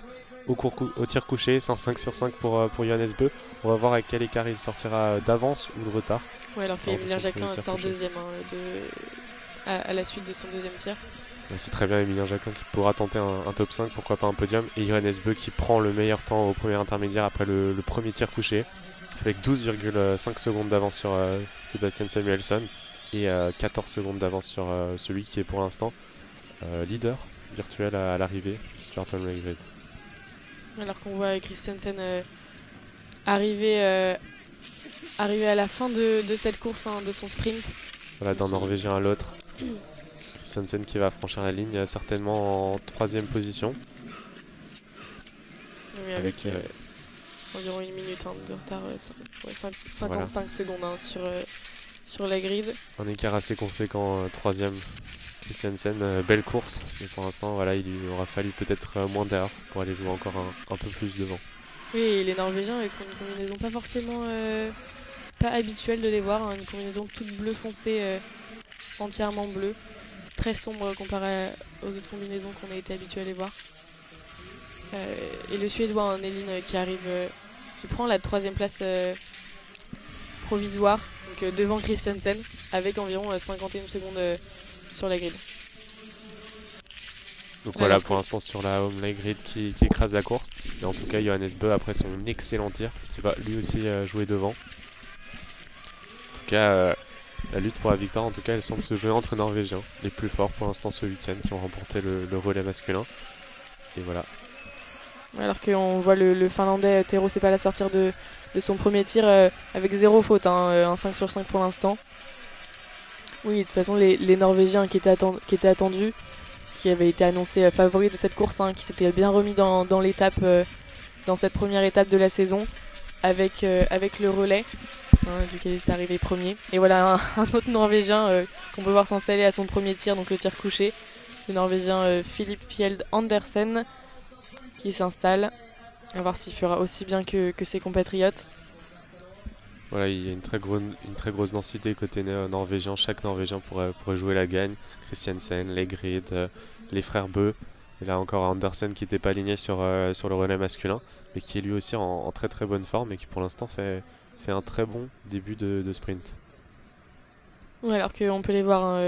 [SPEAKER 2] Au tir couché, c'est un 5 sur 5 pour Johannes Beu. On va voir avec quel écart il sortira d'avance ou de retard.
[SPEAKER 1] Ouais, alors qu'Emilien Jacquelin sort deuxième à la suite de son deuxième tir.
[SPEAKER 2] C'est très bien Emilien Jacquelin qui pourra tenter un top 5, pourquoi pas un podium. Et Johannes Beu qui prend le meilleur temps au premier intermédiaire après le premier tir couché, avec 12,5 secondes d'avance sur Sébastien Samuelson et 14 secondes d'avance sur celui qui est pour l'instant leader virtuel à l'arrivée, Stuart Leigrid.
[SPEAKER 1] Alors qu'on voit Christiansen arriver à la fin de cette course, de son sprint.
[SPEAKER 2] Voilà, d'un Norvégien à l'autre. Christiansen qui va franchir la ligne certainement en 3ème position.
[SPEAKER 1] Oui, avec environ 1 minute de retard, 55 secondes sur la grid.
[SPEAKER 2] Un écart assez conséquent, 3ème. Christiansen, belle course, mais pour l'instant voilà, il lui aura fallu peut-être moins d'heures pour aller jouer encore un peu plus devant.
[SPEAKER 1] Oui, et les Norvégiens avec une combinaison pas forcément pas habituelle de les voir, une combinaison toute bleu foncé, entièrement bleue, très sombre comparé aux autres combinaisons qu'on a été habitués à les voir. Et le Suédois Nelin qui arrive, qui prend la 3ème place provisoire, donc devant Christiansen, avec environ 51 secondes sur la grille.
[SPEAKER 2] Donc voilà, pour l'instant sur la home Leigrid qui écrase la course. Et en tout cas Johannes Beu après son excellent tir qui va lui aussi jouer devant. En tout cas la lutte pour la victoire, en tout cas elle semble se jouer entre Norvégiens, les plus forts pour l'instant ce week-end, qui ont remporté le relais masculin. Et voilà.
[SPEAKER 1] Alors qu'on voit le Finlandais Tero Sepala sortir de son premier tir avec 0 faute, un 5 sur 5 pour l'instant. Oui, de toute façon, les Norvégiens qui étaient attendus, qui avaient été annoncés favoris de cette course, qui s'étaient bien remis dans l'étape, dans cette première étape de la saison, avec le relais, duquel il est arrivé premier. Et voilà un autre Norvégien qu'on peut voir s'installer à son premier tir, donc le tir couché, le Norvégien Philippe Fjeld Andersen, qui s'installe. À voir s'il fera aussi bien que ses compatriotes.
[SPEAKER 2] Voilà, il y a une très grosse densité côté norvégien. Chaque Norvégien pourrait jouer la gagne. Christiansen, Leigrid, les frères Beu. Et là encore Andersen qui n'était pas aligné sur le relais masculin, mais qui est lui aussi en très très bonne forme et qui pour l'instant fait un très bon début de sprint.
[SPEAKER 1] Ouais, alors qu'on peut les voir,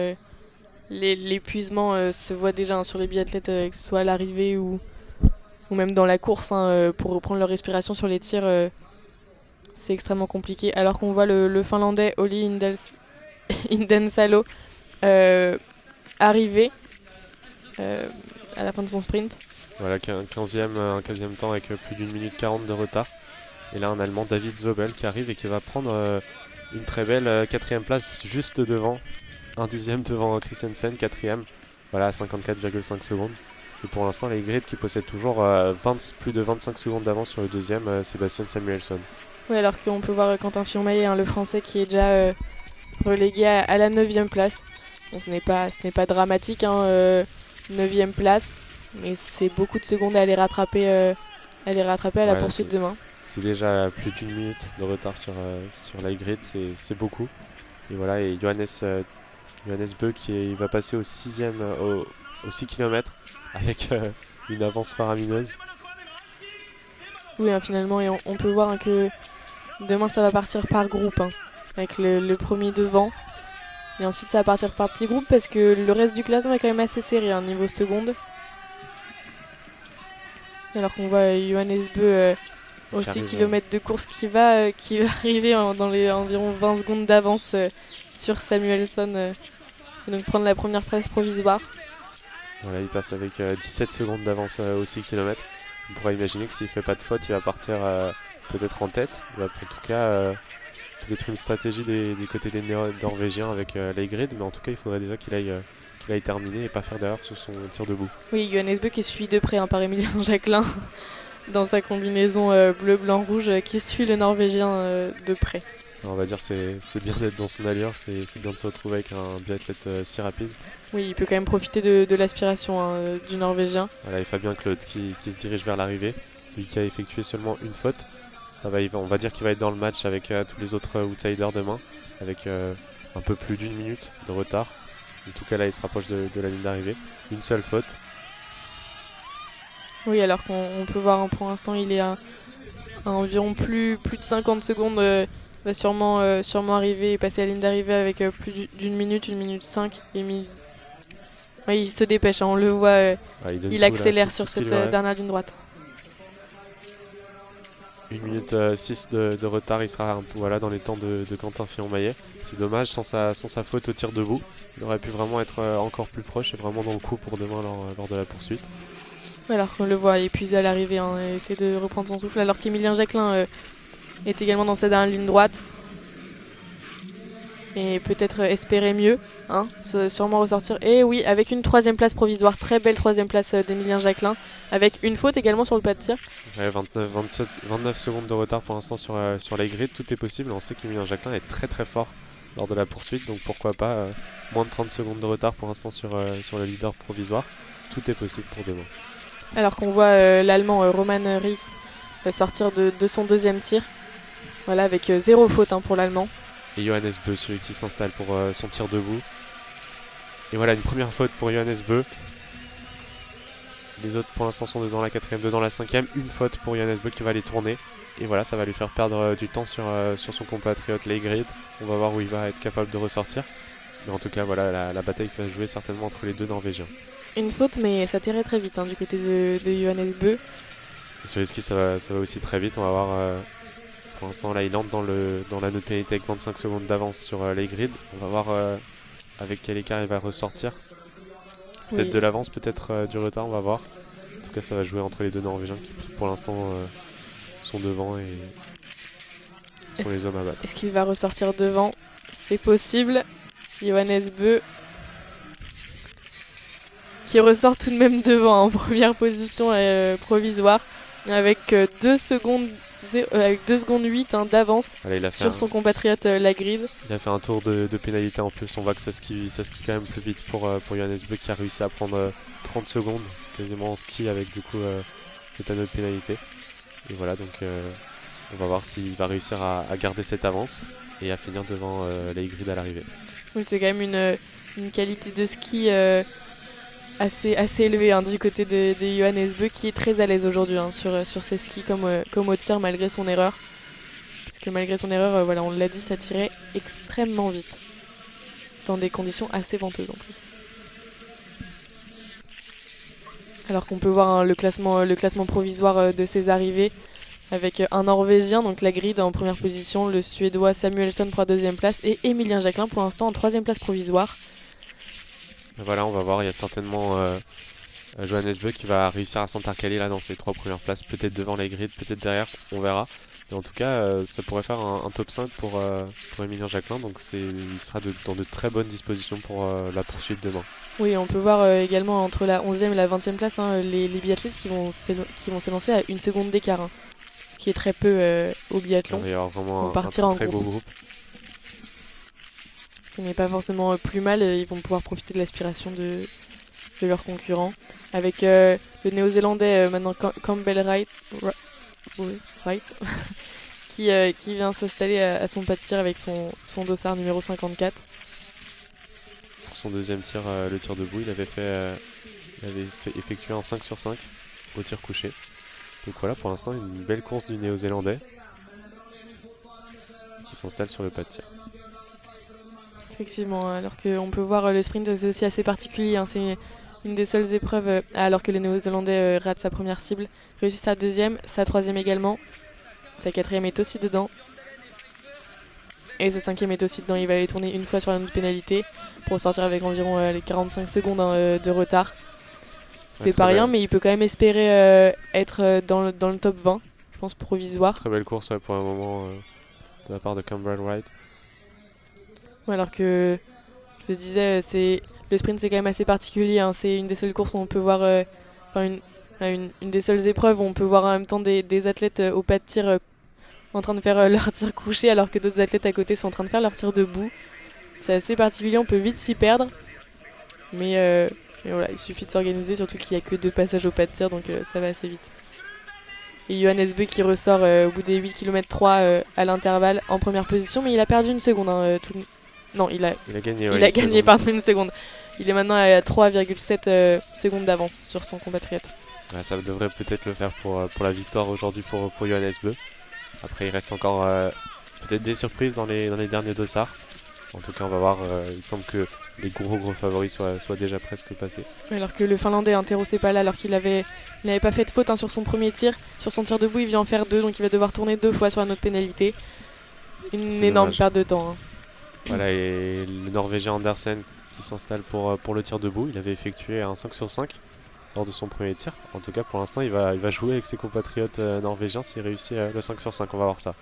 [SPEAKER 1] l'épuisement se voit déjà sur les biathlètes, que ce soit à l'arrivée ou même dans la course, pour reprendre leur respiration sur les tirs. C'est extrêmement compliqué. Alors qu'on voit le Finlandais Olli Indensalo arriver à la fin de son sprint.
[SPEAKER 2] Voilà, un 15e temps avec plus d'1 minute 40 de retard. Et là un Allemand, David Zobel, qui arrive et qui va prendre une très belle 4ème place juste devant. Un 10e devant Christiansen, 4ème. Voilà, à 54,5 secondes. Et pour l'instant, Leigrid qui possède toujours plus de 25 secondes d'avance sur le deuxième, Sébastien Samuelson.
[SPEAKER 1] Oui, alors qu'on peut voir Quentin Fillon-Maillet, le français qui est déjà relégué à la 9e place. Bon, ce n'est pas dramatique, hein, 9e place, mais c'est beaucoup de secondes à aller rattraper, à la
[SPEAKER 2] Ouais,
[SPEAKER 1] poursuite demain.
[SPEAKER 2] c'est déjà plus d'une minute de retard sur la grid, c'est beaucoup. Et voilà, et Johannes Beu il va passer au 6e, au 6 km avec une avance faramineuse.
[SPEAKER 1] Oui, hein, finalement, et on peut voir hein, que demain ça va partir par groupe, hein, avec le premier devant. Et ensuite ça va partir par petits groupes parce que le reste du classement est quand même assez serré, hein, niveau seconde. Alors qu'on voit Johannes Beu au 6 km de course qui va arriver dans les environ 20 secondes d'avance sur Samuelsson et donc prendre la première place provisoire.
[SPEAKER 2] Voilà, il passe avec 17 secondes d'avance au 6 km. On pourrait imaginer que s'il ne fait pas de faute, il va partir peut-être en tête. En tout cas, peut-être une stratégie du côté des Norvégiens avec Leigrid, mais en tout cas, il faudrait déjà qu'il aille terminer et pas faire d'erreur sur son tir debout.
[SPEAKER 1] Oui, Johannes Beu qui suit de près hein, par Emilien Jacquelin dans sa combinaison bleu-blanc-rouge qui suit le Norvégien de près.
[SPEAKER 2] Alors, on va dire c'est bien d'être dans son allure, c'est bien de se retrouver avec un biathlète si rapide.
[SPEAKER 1] Oui, il peut quand même profiter de l'aspiration hein, du Norvégien.
[SPEAKER 2] Voilà, et Fabien Claude qui se dirige vers l'arrivée, lui qui a effectué seulement une faute. On va dire qu'il va être dans le match avec tous les autres outsiders demain, avec un peu plus d'une minute de retard. En tout cas là il se rapproche de la ligne d'arrivée. Une seule faute.
[SPEAKER 1] Oui, alors qu'on peut voir hein, pour l'instant il est à environ plus de 50 secondes. Va sûrement arriver et passer à la ligne d'arrivée avec plus d'une minute, 1 minute 5. Ouais, il se dépêche, hein, on le voit, il accélère sur cette dernière ligne droite.
[SPEAKER 2] 1 minute 6 de retard, il sera dans les temps de Quentin Fillon-Maillet. C'est dommage, sans sa faute au tir debout. Il aurait pu vraiment être encore plus proche et vraiment dans le coup pour demain lors de la poursuite.
[SPEAKER 1] Alors qu'on le voit épuisé à l'arrivée, hein, et essaie de reprendre son souffle, alors qu'Emilien Jacquelin est également dans sa dernière ligne droite. Et peut-être espérer mieux, hein, sûrement ressortir. Et oui, avec une 3e place provisoire, très belle 3e place d'Emilien Jacquelin, avec une faute également sur le pas de tir.
[SPEAKER 2] Ouais, 29 secondes de retard pour l'instant sur la grid, tout est possible. On sait qu'Emilien Jacquelin est très très fort lors de la poursuite, donc pourquoi pas moins de 30 secondes de retard pour l'instant sur le leader provisoire. Tout est possible pour demain.
[SPEAKER 1] Alors qu'on voit l'Allemand Roman Ries sortir de son 2e tir, voilà, avec 0 faute hein, pour l'Allemand.
[SPEAKER 2] Et Johannes Beu, celui qui s'installe pour son tir debout. Et voilà, une première faute pour Johannes Beu. Les autres pour l'instant sont dans la 4e, dans la 5e. Une faute pour Johannes Beu qui va les tourner. Et voilà, ça va lui faire perdre du temps sur son compatriote Leigrid. On va voir où il va être capable de ressortir. Mais en tout cas, voilà la bataille qui va se jouer certainement entre les deux Norvégiens.
[SPEAKER 1] Une faute, mais ça tirait très vite hein, du côté de Johannes Beu.
[SPEAKER 2] Et sur les skis, ça va aussi très vite. On va voir... Pour l'instant, là, il entre dans la note pénalité avec 25 secondes d'avance sur Leigrid. On va voir avec quel écart il va ressortir. Peut-être de l'avance, peut-être du retard, on va voir. En tout cas, ça va jouer entre les deux Norvégiens qui, pour l'instant, sont devant et sont les hommes à battre.
[SPEAKER 1] Est-ce qu'il va ressortir devant? C'est possible. Johannes Beu qui ressort tout de même devant en première position provisoire avec 2 secondes 8 hein, d'avance sur son compatriote Leigrid.
[SPEAKER 2] Il a fait un tour de pénalité en plus. On voit que ça skie quand même plus vite pour Johannes Beu qui a réussi à prendre 30 secondes quasiment en ski avec du coup cette année de pénalité. Et voilà, donc on va voir s'il va réussir à garder cette avance et à finir devant Leigrid à l'arrivée.
[SPEAKER 1] Oui, c'est quand même une qualité de ski assez élevé hein, du côté de Johannes Beu qui est très à l'aise aujourd'hui hein, sur ses skis comme au tir malgré son erreur. Parce que malgré son erreur, voilà, on l'a dit, ça tirait extrêmement vite. Dans des conditions assez venteuses en plus. Alors qu'on peut voir hein, le classement provisoire de ses arrivées avec un Norvégien, donc Leigrid en première position, le Suédois Samuelsson pour la 2e place et Emilien Jacquelin pour l'instant en 3e place provisoire.
[SPEAKER 2] Voilà, on va voir, il y a certainement Johannes Beu qui va réussir à s'intercaler là dans ses 3 premières places, peut-être devant Leigrid, peut-être derrière, on verra. Mais en tout cas, ça pourrait faire un top 5 pour Emilien Jacquelin, donc il sera dans de très bonnes dispositions pour la poursuite demain.
[SPEAKER 1] Oui, on peut voir également entre la 11e et la 20e place hein, les biathlètes qui vont s'élancer à 1 seconde d'écart, hein, ce qui est très peu au biathlon.
[SPEAKER 2] Il va y avoir vraiment
[SPEAKER 1] un très
[SPEAKER 2] beau groupe.
[SPEAKER 1] qui n'est pas forcément plus mal. Ils vont pouvoir profiter de l'aspiration de leurs concurrents. Avec le néo-zélandais maintenant Campbell Wright qui vient s'installer à son pas de tir avec son dossard numéro 54.
[SPEAKER 2] Pour son deuxième tir, le tir debout, il avait effectué un 5 sur 5 au tir couché. Donc voilà, pour l'instant, une belle course du néo-zélandais qui s'installe sur le pas de tir.
[SPEAKER 1] Effectivement, alors qu'on peut voir le sprint, c'est aussi assez particulier. Hein, c'est une des seules épreuves, alors que le néo-zélandais rate sa première cible, réussit sa deuxième, sa troisième également. Sa quatrième est aussi dedans. Et sa cinquième est aussi dedans. Il va aller tourner une fois sur la note pénalité pour ressortir avec environ les 45 secondes de retard. C'est pas rien, mais il peut quand même espérer être dans le top 20, je pense, provisoire.
[SPEAKER 2] Très belle course pour un moment de la part de Campbell Wright.
[SPEAKER 1] Ouais, alors que, je le disais, le sprint c'est quand même assez particulier. Hein. C'est une des seules courses où on peut voir, une des seules épreuves où on peut voir en même temps des athlètes au pas de tir en train de faire leur tir couché, alors que d'autres athlètes à côté sont en train de faire leur tir debout. C'est assez particulier, on peut vite s'y perdre. Mais voilà, il suffit de s'organiser, surtout qu'il n'y a que 2 passages au pas de tir, donc ça va assez vite. Et Johannes Beu qui ressort au bout des 8 km 3 à l'intervalle en première position, mais il a perdu une seconde. Non, il a gagné pardon, une seconde. Il est maintenant à 3,7 secondes d'avance sur son compatriote.
[SPEAKER 2] Ouais, ça devrait peut-être le faire pour la victoire aujourd'hui pour Johannes Beu. Après, il reste encore peut-être des surprises dans les derniers dossards. En tout cas, on va voir. Il semble que les gros favoris soient déjà presque passés.
[SPEAKER 1] Alors que le Finlandais Antero Sepala, alors qu'il n'avait pas fait de faute sur son premier tir, sur son tir debout, il vient en faire 2, donc il va devoir tourner 2 fois sur la note pénalité. Une énorme perte de temps. Hein.
[SPEAKER 2] Voilà, et le Norvégien Andersen qui s'installe pour le tir debout. Il avait effectué un 5 sur 5 lors de son premier tir. En tout cas, pour l'instant, il va jouer avec ses compatriotes norvégiens s'il réussit le 5 sur 5. On va voir ça.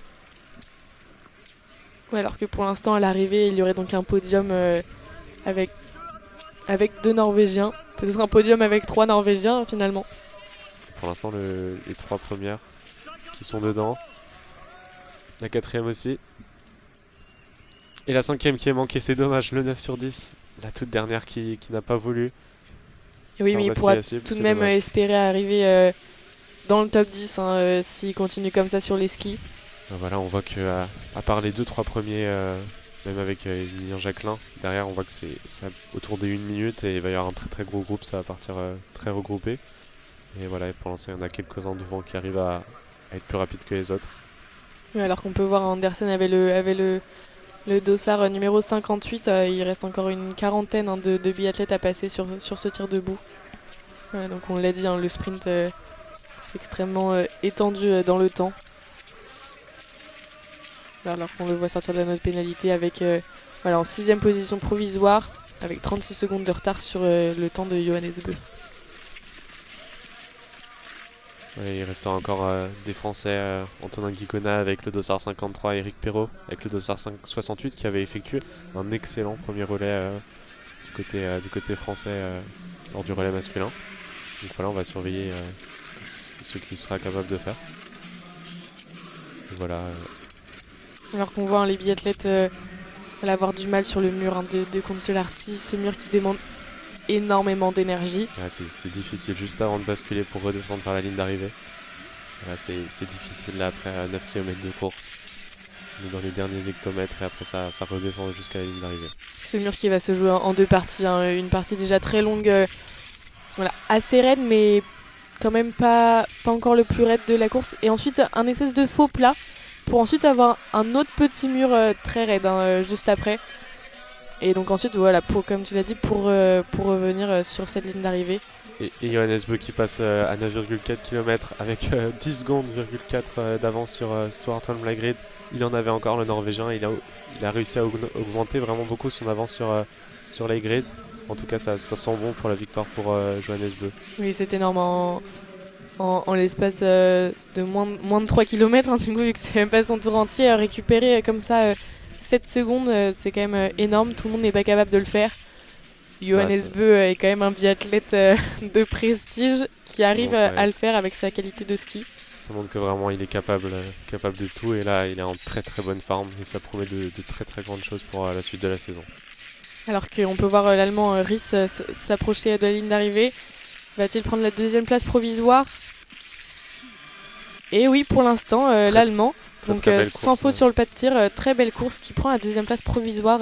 [SPEAKER 1] Ouais, alors que pour l'instant, à l'arrivée, il y aurait donc un podium avec 2 Norvégiens. Peut-être un podium avec 3 Norvégiens, finalement.
[SPEAKER 2] Pour l'instant, les 3 premières qui sont dedans. La 4e aussi. Et la 5e qui est manquée, c'est dommage. Le 9 sur 10. La toute dernière qui n'a pas voulu.
[SPEAKER 1] Et oui, mais il pourra tout de même espérer arriver dans le top 10 s'il continue comme ça sur les skis.
[SPEAKER 2] Voilà, on voit que à part les 2-3 premiers, même avec Emilien Jacquelin, derrière on voit que c'est autour des 1 minute et il va y avoir un très gros groupe, ça va partir très regroupé. Et voilà, pour l'instant il y en a quelques-uns devant qui arrivent à être plus rapides que les autres.
[SPEAKER 1] Oui, alors qu'on peut voir Andersen avait le dossard numéro 58, il reste encore une quarantaine de biathlètes à passer sur ce tir debout. Voilà, donc on l'a dit, le sprint c'est extrêmement étendu dans le temps. Alors qu'on le voit sortir de la note pénalité avec en 6e position provisoire avec 36 secondes de retard sur le temps de Johannes Beu.
[SPEAKER 2] Ouais, il restera encore des Français, Antonin Guigona avec le dossard 53 et Eric Perrault avec le dossard 68 qui avait effectué un excellent premier relais du côté français lors du relais masculin. Donc voilà, on va surveiller ce qu'il sera capable de faire. Et voilà.
[SPEAKER 1] Alors qu'on voit les biathlètes avoir du mal sur le mur de Konsularti, ce mur qui demande énormément d'énergie.
[SPEAKER 2] Ouais, c'est difficile juste avant de basculer pour redescendre vers la ligne d'arrivée. Ouais, c'est difficile là après 9 km de course. On est dans les derniers hectomètres et après ça redescend jusqu'à la ligne d'arrivée.
[SPEAKER 1] Ce mur qui va se jouer en 2 parties. Une partie déjà très longue, assez raide mais quand même pas encore le plus raide de la course. Et ensuite un espèce de faux plat pour ensuite avoir un autre petit mur très raide juste après. Et donc ensuite, voilà, comme tu l'as dit, pour revenir sur cette ligne d'arrivée.
[SPEAKER 2] Et Johannes Beu qui passe à 9,4 km avec 10 secondes, 4 d'avance sur Stuart Holmlagrid. Il en avait encore, le Norvégien. Il a réussi à augmenter vraiment beaucoup son avance sur les grids. En tout cas, ça sent bon pour la victoire pour Johannes Beu. Oui,
[SPEAKER 1] c'est énorme en l'espace de moins de 3 km, du coup, vu que c'est même pas son tour entier, récupérer comme ça 7 secondes, c'est quand même énorme. Tout le monde n'est pas capable de le faire. Johannes Beu est quand même un biathlète de prestige qui arrive à le faire avec sa qualité de ski.
[SPEAKER 2] Ça montre que vraiment il est capable de tout et là il est en très bonne forme et ça promet de très grandes choses pour la suite de la saison.
[SPEAKER 1] Alors qu'on peut voir l'Allemand Ries s'approcher de la ligne d'arrivée. Va-t-il prendre la deuxième place provisoire? Et oui, pour l'instant, l'Allemand. Donc sans faute sur le pas de tir, très belle course qui prend la deuxième place provisoire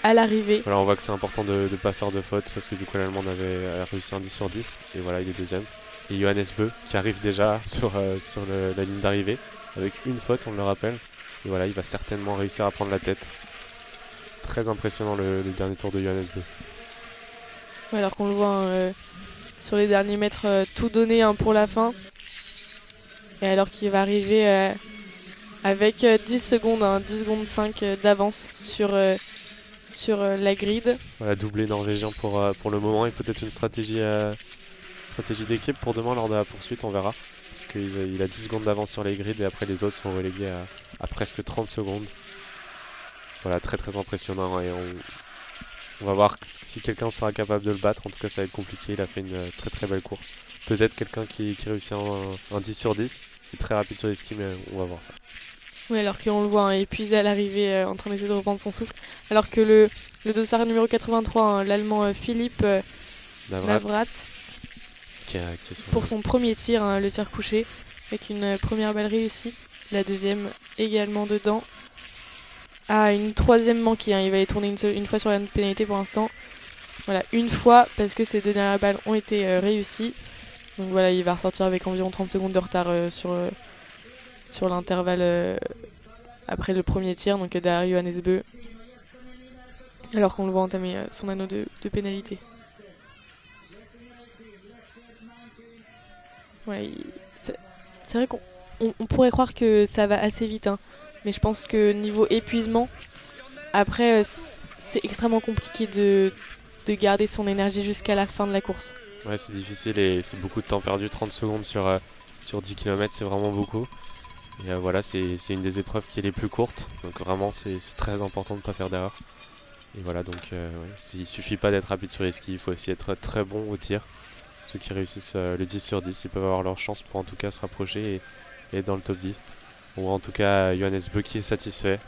[SPEAKER 1] à l'arrivée.
[SPEAKER 2] Voilà, on voit que c'est important de ne pas faire de faute parce que du coup l'Allemand avait réussi un 10 sur 10 et voilà, il est deuxième. Et Johannes Bö qui arrive déjà sur la ligne d'arrivée avec une faute, on le rappelle. Et voilà, il va certainement réussir à prendre la tête. Très impressionnant le dernier tour de Johannes Bö.
[SPEAKER 1] Ouais, alors qu'on le voit sur les derniers mètres tout donné pour la fin. Et alors qu'il va arriver avec 10 secondes, 10 secondes 5 d'avance sur la grid.
[SPEAKER 2] Voilà, doublé norvégien pour le moment et peut-être une stratégie d'équipe pour demain lors de la poursuite, on verra. Parce qu'il a 10 secondes d'avance sur les grids et après les autres sont relégués à presque 30 secondes. Voilà, très très impressionnant et on va voir si quelqu'un sera capable de le battre. En tout cas, ça va être compliqué. Il a fait une très très belle course. Peut-être quelqu'un qui réussit un 10 sur 10. Il est très rapide sur les skis, mais on va voir ça.
[SPEAKER 1] Oui, alors qu'on le voit épuisé à l'arrivée, en train d'essayer de reprendre son souffle. Alors que le dossard numéro 83, l'Allemand Philippe Navrat,
[SPEAKER 2] qui est
[SPEAKER 1] pour son premier tir, le tir couché, avec une première balle réussie. La deuxième également dedans. Ah, une troisième manquée, il va y tourner une fois sur la pénalité pour l'instant. Voilà, une fois parce que ces deux dernières balles ont été réussies. Donc voilà, il va ressortir avec environ 30 secondes de retard sur l'intervalle après le premier tir, donc derrière Johannes Bö. Alors qu'on le voit entamer son anneau de pénalité. Ouais, c'est vrai qu'on pourrait croire que ça va assez vite, mais je pense que niveau épuisement, après, c'est extrêmement compliqué de garder son énergie jusqu'à la fin de la course.
[SPEAKER 2] Ouais, c'est difficile et c'est beaucoup de temps perdu. 30 secondes sur 10 km, c'est vraiment beaucoup. Et voilà, c'est une des épreuves qui est les plus courtes. Donc vraiment, c'est très important de ne pas faire d'erreur. Et voilà, donc il suffit pas d'être rapide sur les skis, il faut aussi être très bon au tir. Ceux qui réussissent le 10 sur 10, ils peuvent avoir leur chance pour en tout cas se rapprocher et être dans le top 10. Ou en tout cas, Johannes Bö qui est satisfait.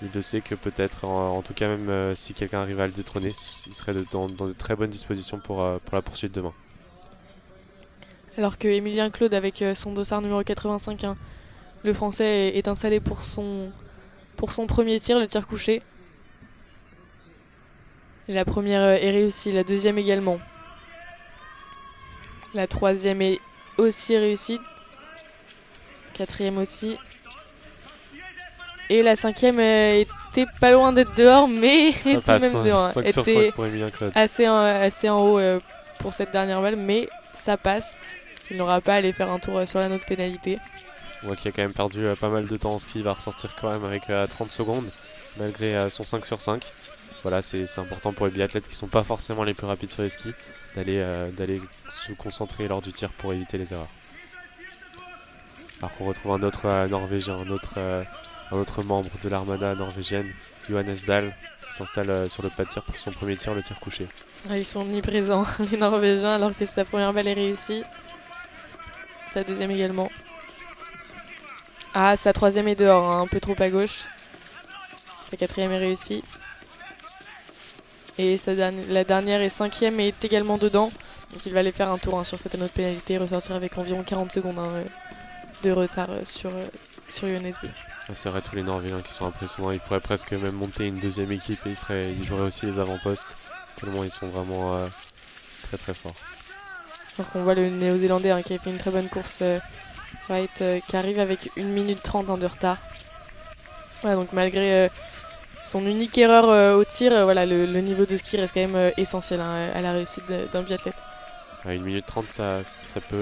[SPEAKER 2] Il le sait que peut-être, en tout cas même si quelqu'un arrive à le détrôner, il serait dans de très bonnes dispositions pour la poursuite demain.
[SPEAKER 1] Alors que Emilien Claude avec son dossard numéro 85, le français est installé pour son premier tir, le tir couché. La première est réussie, la deuxième également. La troisième est aussi réussie. Quatrième aussi. Et la cinquième était pas loin d'être dehors, mais
[SPEAKER 2] ça
[SPEAKER 1] était même dehors.
[SPEAKER 2] 5 sur 5 pour Emilien Claude.
[SPEAKER 1] Assez en haut pour cette dernière balle, mais ça passe. Il n'aura pas à aller faire un tour sur l'anneau de pénalité.
[SPEAKER 2] On voit qu'il a quand même perdu pas mal de temps en ski, il va ressortir quand même avec 30 secondes, malgré son 5 sur 5. Voilà, c'est important pour les biathlètes qui sont pas forcément les plus rapides sur les skis, d'aller se concentrer lors du tir pour éviter les erreurs. Alors qu'on retrouve un autre Norvégien, un autre membre de l'armada norvégienne, Johannes Dahl, qui s'installe sur le pas de tir pour son premier tir, le tir couché.
[SPEAKER 1] Ah, ils sont omniprésents, les Norvégiens, alors que sa première balle est réussie. Sa deuxième également. Ah, sa troisième est dehors, un peu trop à gauche. Sa quatrième est réussie. Et la dernière et cinquième est également dedans. Donc il va aller faire un tour sur cet anneau de pénalité et ressortir avec environ 40 secondes de retard sur Johannes Bö.
[SPEAKER 2] C'est vrai, tous les Norvégiens qui sont impressionnants, ils pourraient presque même monter une deuxième équipe et ils joueraient aussi les avant-postes. Tellement ils sont vraiment très très forts.
[SPEAKER 1] Alors qu'on voit le Néo-Zélandais qui a fait une très bonne course, qui arrive avec 1 minute 30 de retard. Ouais, donc malgré son unique erreur au tir, le niveau de ski reste quand même essentiel à la réussite d'un biathlète.
[SPEAKER 2] À 1 minute 30,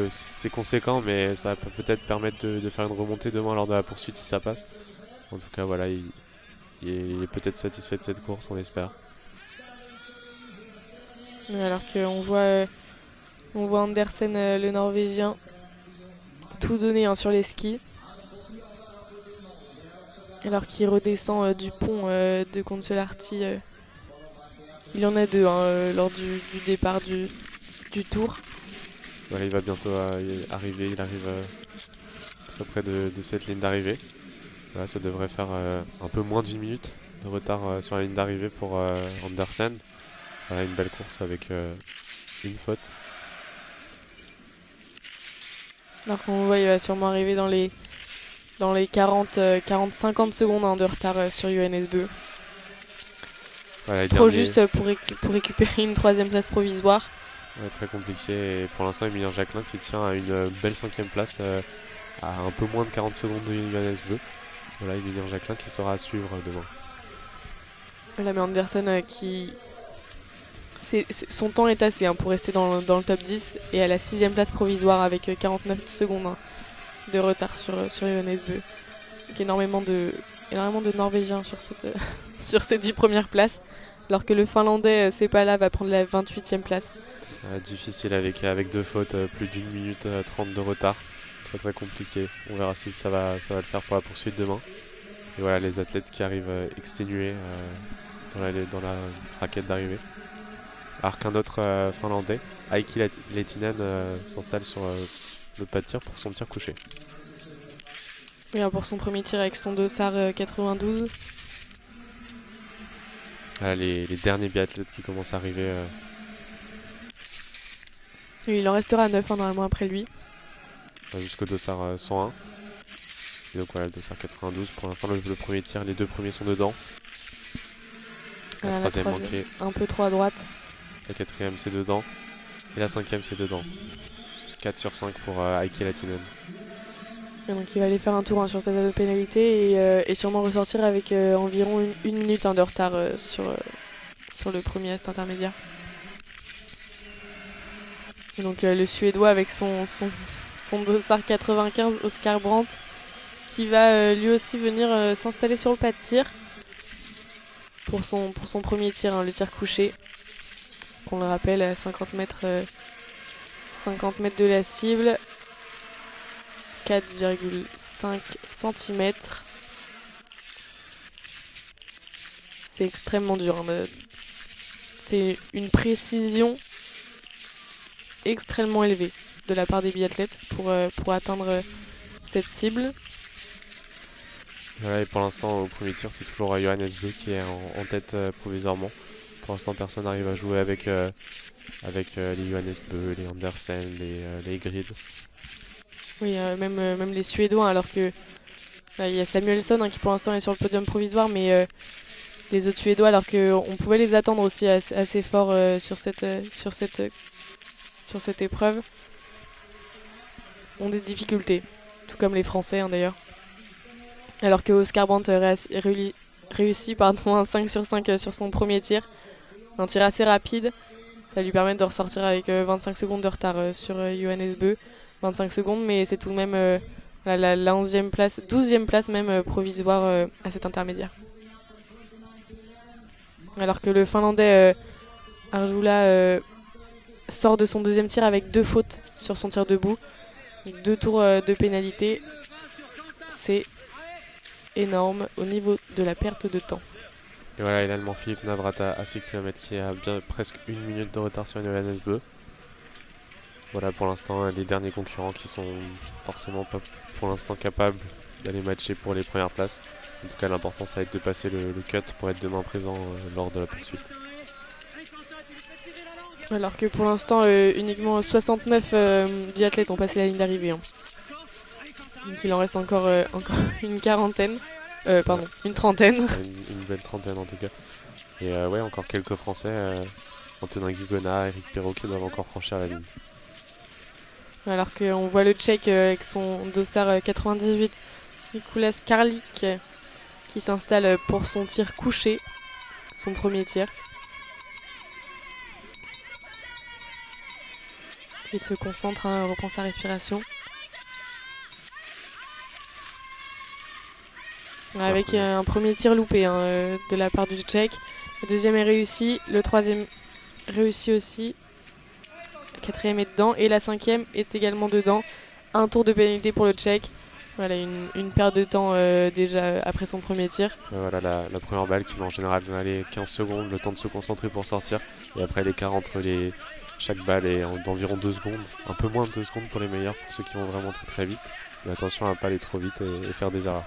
[SPEAKER 2] c'est conséquent, mais ça peut peut-être permettre de faire une remontée demain lors de la poursuite si ça passe. En tout cas, voilà, il est peut-être satisfait de cette course, on l'espère.
[SPEAKER 1] Alors qu'on voit Andersen, le Norvégien, tout donner sur les skis. Alors qu'il redescend du pont de Kontiolahti. Il y en a deux lors du départ du tour.
[SPEAKER 2] Voilà, il va bientôt arriver, il arrive très près de cette ligne d'arrivée. Voilà, ça devrait faire un peu moins d'1 minute. de retard sur la ligne d'arrivée pour Andersen. Voilà, une belle course avec une faute.
[SPEAKER 1] Alors qu'on voit, il va sûrement arriver dans les 40-50 secondes de retard sur Johannes Bö.
[SPEAKER 2] Voilà,
[SPEAKER 1] Trop juste pour récupérer une 3e place provisoire.
[SPEAKER 2] Ouais, très compliqué. Et pour l'instant, Emilien Jacquelin qui tient à une belle 5e place à un peu moins de 40 secondes de Johannes Bö. Voilà, Emilien Jacquelin qui sera à suivre demain.
[SPEAKER 1] Voilà, mais Andersen qui... son temps est assez pour rester dans le top 10 et à la 6e place provisoire avec 49 secondes de retard sur Johannes Bö. Donc énormément de Norvégiens sur ces 10 premières places, alors que le Finlandais Sepala va prendre la 28e place.
[SPEAKER 2] Difficile avec 2 fautes, plus d'1 minute 30 de retard. Très très compliqué. On verra si ça va le faire pour la poursuite demain. Et voilà les athlètes qui arrivent exténués dans la raquette d'arrivée. Alors qu'un autre Finlandais, Heikki Lehtinen, s'installe sur le pas de tir pour son tir couché.
[SPEAKER 1] Oui, pour son premier tir avec son dossard 92.
[SPEAKER 2] Voilà les derniers biathlètes qui commencent à arriver.
[SPEAKER 1] Et il en restera 9 normalement après lui.
[SPEAKER 2] Jusqu'au dossard 101. Et donc voilà le dossard 92. Pour l'instant le premier tir, les 2 premiers sont dedans. La troisième manquée.
[SPEAKER 1] Un peu trop à droite.
[SPEAKER 2] La 4e c'est dedans. Et la 5e c'est dedans. 4 sur 5 pour Heikki Lehtinen.
[SPEAKER 1] Et donc il va aller faire un tour sur cette pénalité et sûrement ressortir avec environ une minute de retard sur le premier est intermédiaire. Et donc le Suédois avec son dossard 95, Oscar Brandt, qui va lui aussi venir s'installer sur le pas de tir pour son premier tir, le tir couché, qu'on le rappelle à 50 mètres de la cible, 4,5 cm. C'est extrêmement dur. C'est une précision extrêmement élevée de la part des biathlètes pour atteindre cette cible.
[SPEAKER 2] Voilà, et pour l'instant, au premier tir, c'est toujours Johannes Bö qui est en tête provisoirement. Pour l'instant, personne n'arrive à jouer avec les Johannes Bö, les Andersen, les Grid.
[SPEAKER 1] Oui, même les Suédois, alors que il y a Samuelsson qui pour l'instant est sur le podium provisoire, mais les autres Suédois, alors qu'on pouvait les attendre aussi assez fort sur cette épreuve, ont des difficultés, tout comme les Français d'ailleurs. Alors que Oscar Brandt réussit un 5 sur 5 sur son premier tir, un tir assez rapide, ça lui permet de ressortir avec 25 secondes de retard sur Johannes Bö. 25 secondes, mais c'est tout de même la 11e place, 12e place même provisoire à cet intermédiaire. Alors que le Finlandais Arjula sort de son deuxième tir avec 2 fautes sur son tir debout, 2 tours de pénalité. C'est énorme au niveau de la perte de temps.
[SPEAKER 2] Et voilà, et l'Allemand Philippe Navrat à 6 km qui a presque 1 minute de retard sur Johannes Bö. Voilà pour l'instant les derniers concurrents qui sont forcément pas pour l'instant capables d'aller matcher pour les premières places. En tout cas l'important ça va être de passer le cut pour être demain présent lors de la poursuite.
[SPEAKER 1] Alors que pour l'instant uniquement 69 biathlètes ont passé la ligne d'arrivée. Donc il en reste encore une quarantaine. Une trentaine.
[SPEAKER 2] Une belle trentaine en tout cas. Et ouais encore quelques Français, Antonin Guigona, Eric Perrault qui doivent encore franchir la ligne.
[SPEAKER 1] Alors qu'on voit le Tchèque avec son dossard 98, Mikuláš Karlík, qui s'installe pour son tir couché, son premier tir. Il se concentre, reprend sa respiration. Avec un premier tir loupé de la part du Tchèque. Le deuxième est réussi, le troisième réussi aussi. La 4e est dedans et la 5e est également dedans. Un tour de pénalité pour le Tchèque. Voilà, une perte de temps déjà après son premier tir.
[SPEAKER 2] Voilà la première balle qui va en général aller 15 secondes, le temps de se concentrer pour sortir. Et après l'écart entre chaque balle est d'environ 2 secondes. Un peu moins de 2 secondes pour les meilleurs, pour ceux qui vont vraiment très très vite. Mais attention à ne pas aller trop vite et faire des erreurs.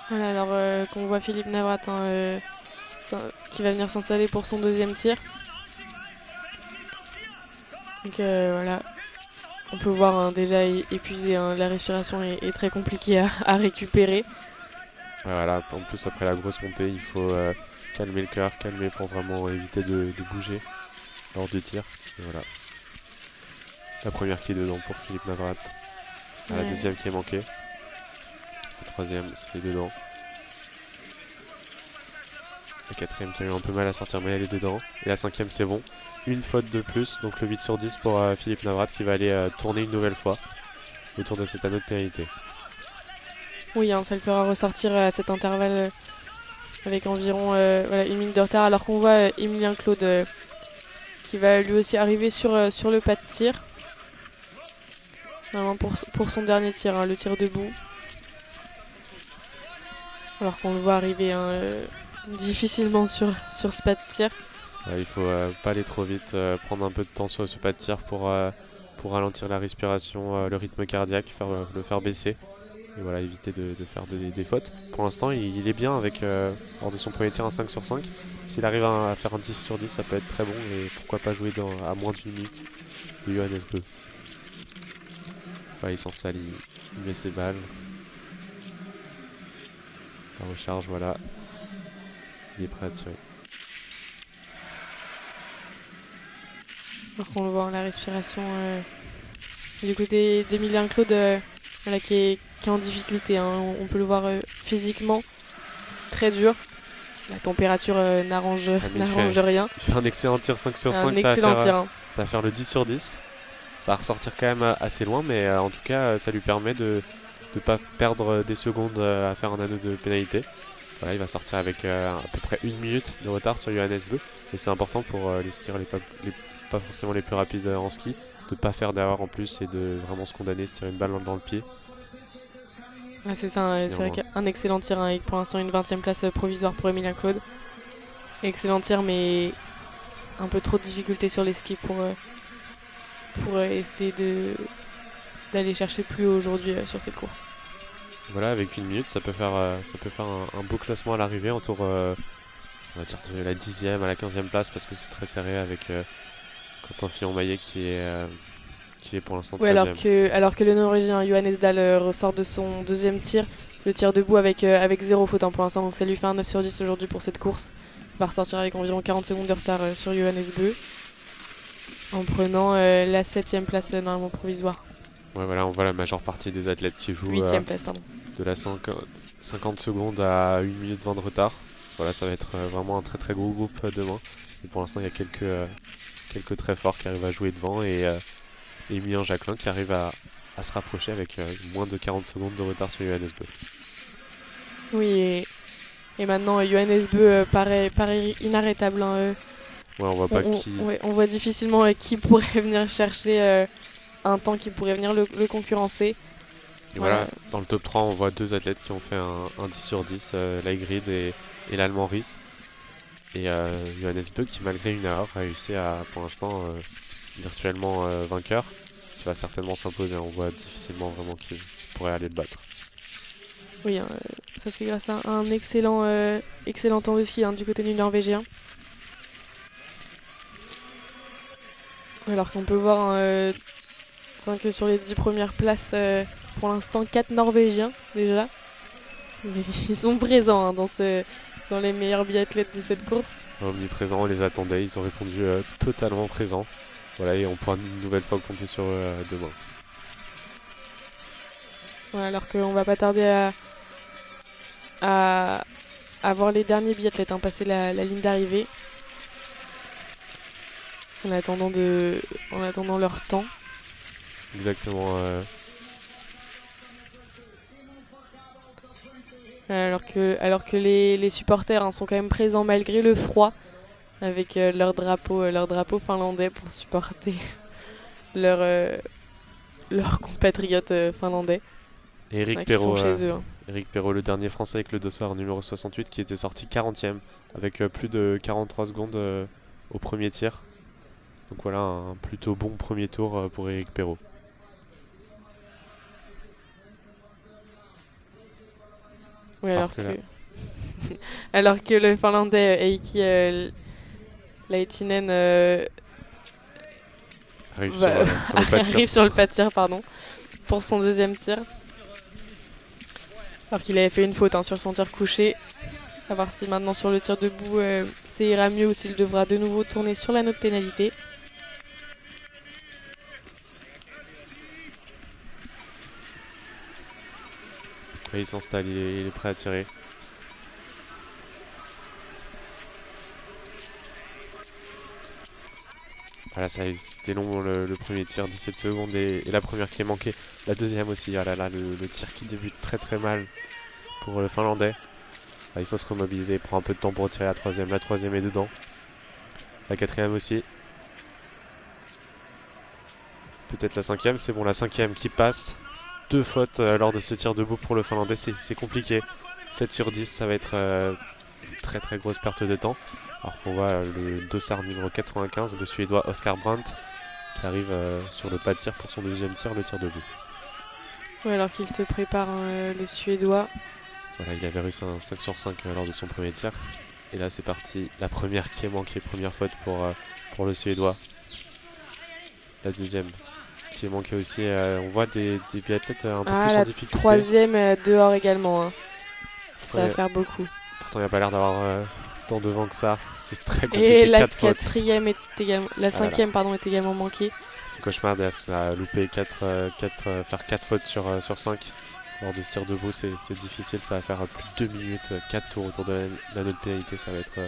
[SPEAKER 1] Voilà, alors qu'on voit Philippe Navratin qui va venir s'installer pour son deuxième tir. Donc voilà, on peut voir déjà épuisé, la respiration est très compliquée à récupérer.
[SPEAKER 2] Voilà, en plus après la grosse montée, il faut calmer le cœur, calmer pour vraiment éviter de bouger lors du tir. Et voilà. La première qui est dedans pour Philippe Navrat. La deuxième qui est manquée. La troisième, c'est dedans. La quatrième qui a eu un peu mal à sortir, mais elle est dedans. Et la cinquième, c'est bon. Une faute de plus, donc le 8 sur 10 pour Philippe Navrat qui va aller tourner une nouvelle fois autour de cet anneau de pénalité.
[SPEAKER 1] Oui, ça le fera ressortir à cet intervalle avec environ une minute de retard, alors qu'on voit Emilien Claude qui va lui aussi arriver sur le pas de tir. Vraiment pour son dernier tir, le tir debout. Alors qu'on le voit arriver difficilement sur ce pas de tir.
[SPEAKER 2] Il faut pas aller trop vite, prendre un peu de temps sur ce pas de tir pour ralentir la respiration, le rythme cardiaque, le faire baisser. Et voilà, éviter de faire des fautes. Pour l'instant, il est bien avec, lors de son premier tir, un 5 sur 5. S'il arrive à faire un 10 sur 10, ça peut être très bon. Et pourquoi pas jouer à moins d'une minute de Johannes Beu. Il s'installe, il met ses balles. La recharge, voilà. Il est prêt à tirer.
[SPEAKER 1] Alors qu'on le voit, la respiration du côté d'Emilien Claude qui est en difficulté. On peut le voir physiquement, c'est très dur. La température n'arrange rien.
[SPEAKER 2] Il fait un excellent tir 5 sur 5. Ça va faire le 10 sur 10. Ça va ressortir quand même assez loin, mais en tout cas, ça lui permet de ne pas perdre des secondes à faire un anneau de pénalité. Voilà, il va sortir avec à peu près une minute de retard sur Johannes Beu. Et c'est important pour les skieurs pas forcément les plus rapides en ski, de ne pas faire d'erreur en plus et de vraiment se condamner, se tirer une balle dans le pied.
[SPEAKER 1] C'est ça, c'est vrai qu'un excellent tir avec pour l'instant une 20e place provisoire pour Emilien Claude. Excellent tir, mais un peu trop de difficultés sur les skis pour essayer d'aller chercher plus haut aujourd'hui sur cette course.
[SPEAKER 2] Voilà, avec une minute, ça peut faire un beau classement à l'arrivée, autour on va dire de la 10e à la 15e place, parce que c'est très serré avec Quentin Fillon-Maillet qui est pour l'instant 13e.
[SPEAKER 1] Alors que le Norvégien Johannes Dahl ressort de son deuxième tir, le tir debout avec 0 faute pour l'instant, donc ça lui fait un 9 sur 10 aujourd'hui pour cette course. Il va ressortir avec environ 40 secondes de retard sur Johannes Beu, en prenant la 7e place normalement provisoire.
[SPEAKER 2] Ouais, voilà, on voit la majeure partie des athlètes qui jouent
[SPEAKER 1] 8e place, pardon.
[SPEAKER 2] De la 50 secondes à 1 minute 20 de retard. Voilà, ça va être vraiment un très très gros groupe demain. Et pour l'instant, il y a quelques très forts qui arrivent à jouer devant, et Emilien Jacquelin qui arrive à se rapprocher avec moins de 40 secondes de retard sur Johannes Beu.
[SPEAKER 1] Oui, et maintenant Johannes Beu paraît inarrêtable.
[SPEAKER 2] Ouais, on voit pas
[SPEAKER 1] on voit difficilement qui pourrait venir chercher un temps qui pourrait venir le concurrencer.
[SPEAKER 2] Et voilà, dans le top 3, on voit deux athlètes qui ont fait un 10 sur 10, Laigrid et l'Allemand Ries. Et Johannes Beu qui, malgré une erreur, a réussi à, pour l'instant, virtuellement vainqueur, qui va certainement s'imposer. On voit difficilement vraiment qui pourrait aller le battre.
[SPEAKER 1] Oui, ça c'est grâce à un excellent temps de ski du côté du Norvégien. Alors qu'on peut voir que sur les 10 premières places, pour l'instant, 4 Norvégiens déjà. Ils sont présents dans les meilleurs biathlètes de cette course.
[SPEAKER 2] Omniprésents, on les attendait, ils ont répondu totalement présents. Voilà, et on pourra une nouvelle fois compter sur eux demain.
[SPEAKER 1] Voilà, alors qu'on va pas tarder à voir les derniers biathlètes passer la ligne d'arrivée. En attendant leur temps.
[SPEAKER 2] Exactement.
[SPEAKER 1] Alors que les supporters sont quand même présents malgré le froid, avec leur drapeau finlandais pour supporter leurs compatriotes finlandais.
[SPEAKER 2] Et Eric Perrault, Eric Perrault, le dernier français avec le dossard numéro 68, qui était sorti 40e avec plus de 43 secondes au premier tir. Donc voilà, un plutôt bon premier tour pour Eric Perrault.
[SPEAKER 1] Oui,
[SPEAKER 2] Alors que là-
[SPEAKER 1] alors que le Finlandais Heikki Laitinen
[SPEAKER 2] Arrive sur le pas de tir.
[SPEAKER 1] arrive sur le pas de tir, pardon, pour son deuxième tir. Alors qu'il avait fait une faute sur son tir couché. À voir si maintenant sur le tir debout, ça ira mieux ou s'il devra de nouveau tourner sur l'anneau de pénalité.
[SPEAKER 2] Et il s'installe, il est prêt à tirer. Voilà, c'était long le premier tir, 17 secondes et la première qui est manquée. La deuxième aussi, ah là là, le tir qui débute très très mal pour le Finlandais. Là, il faut se remobiliser, il prend un peu de temps pour tirer la troisième est dedans. La quatrième aussi. Peut-être la cinquième, c'est bon, la cinquième qui passe. 2 fautes lors de ce tir debout pour le Finlandais, c'est compliqué. 7 sur 10, ça va être très très grosse perte de temps. Alors qu'on voit le dossard numéro 95, le Suédois Oscar Brandt, qui arrive sur le pas de tir pour son deuxième tir, le tir debout.
[SPEAKER 1] Oui, alors qu'il se prépare, le Suédois.
[SPEAKER 2] Voilà, il avait réussi un 5 sur 5 lors de son premier tir. Et là c'est parti, la première qui est manquée, première faute pour le Suédois. La deuxième qui est manquée aussi, on voit des biathlètes un peu plus en difficulté.
[SPEAKER 1] Troisième dehors également, ça va faire beaucoup.
[SPEAKER 2] Pourtant il n'y a pas l'air d'avoir tant de vent que ça, c'est très compliqué.
[SPEAKER 1] Et la
[SPEAKER 2] 4 fautes.
[SPEAKER 1] quatrième est également, la cinquième pardon, est également manquée.
[SPEAKER 2] C'est cauchemardesque, a loupé faire 4 fautes sur 5 lors de ce tir debout, c'est difficile, ça va faire plus de 2 minutes, 4 tours autour de l'anneau de pénalité, ça va être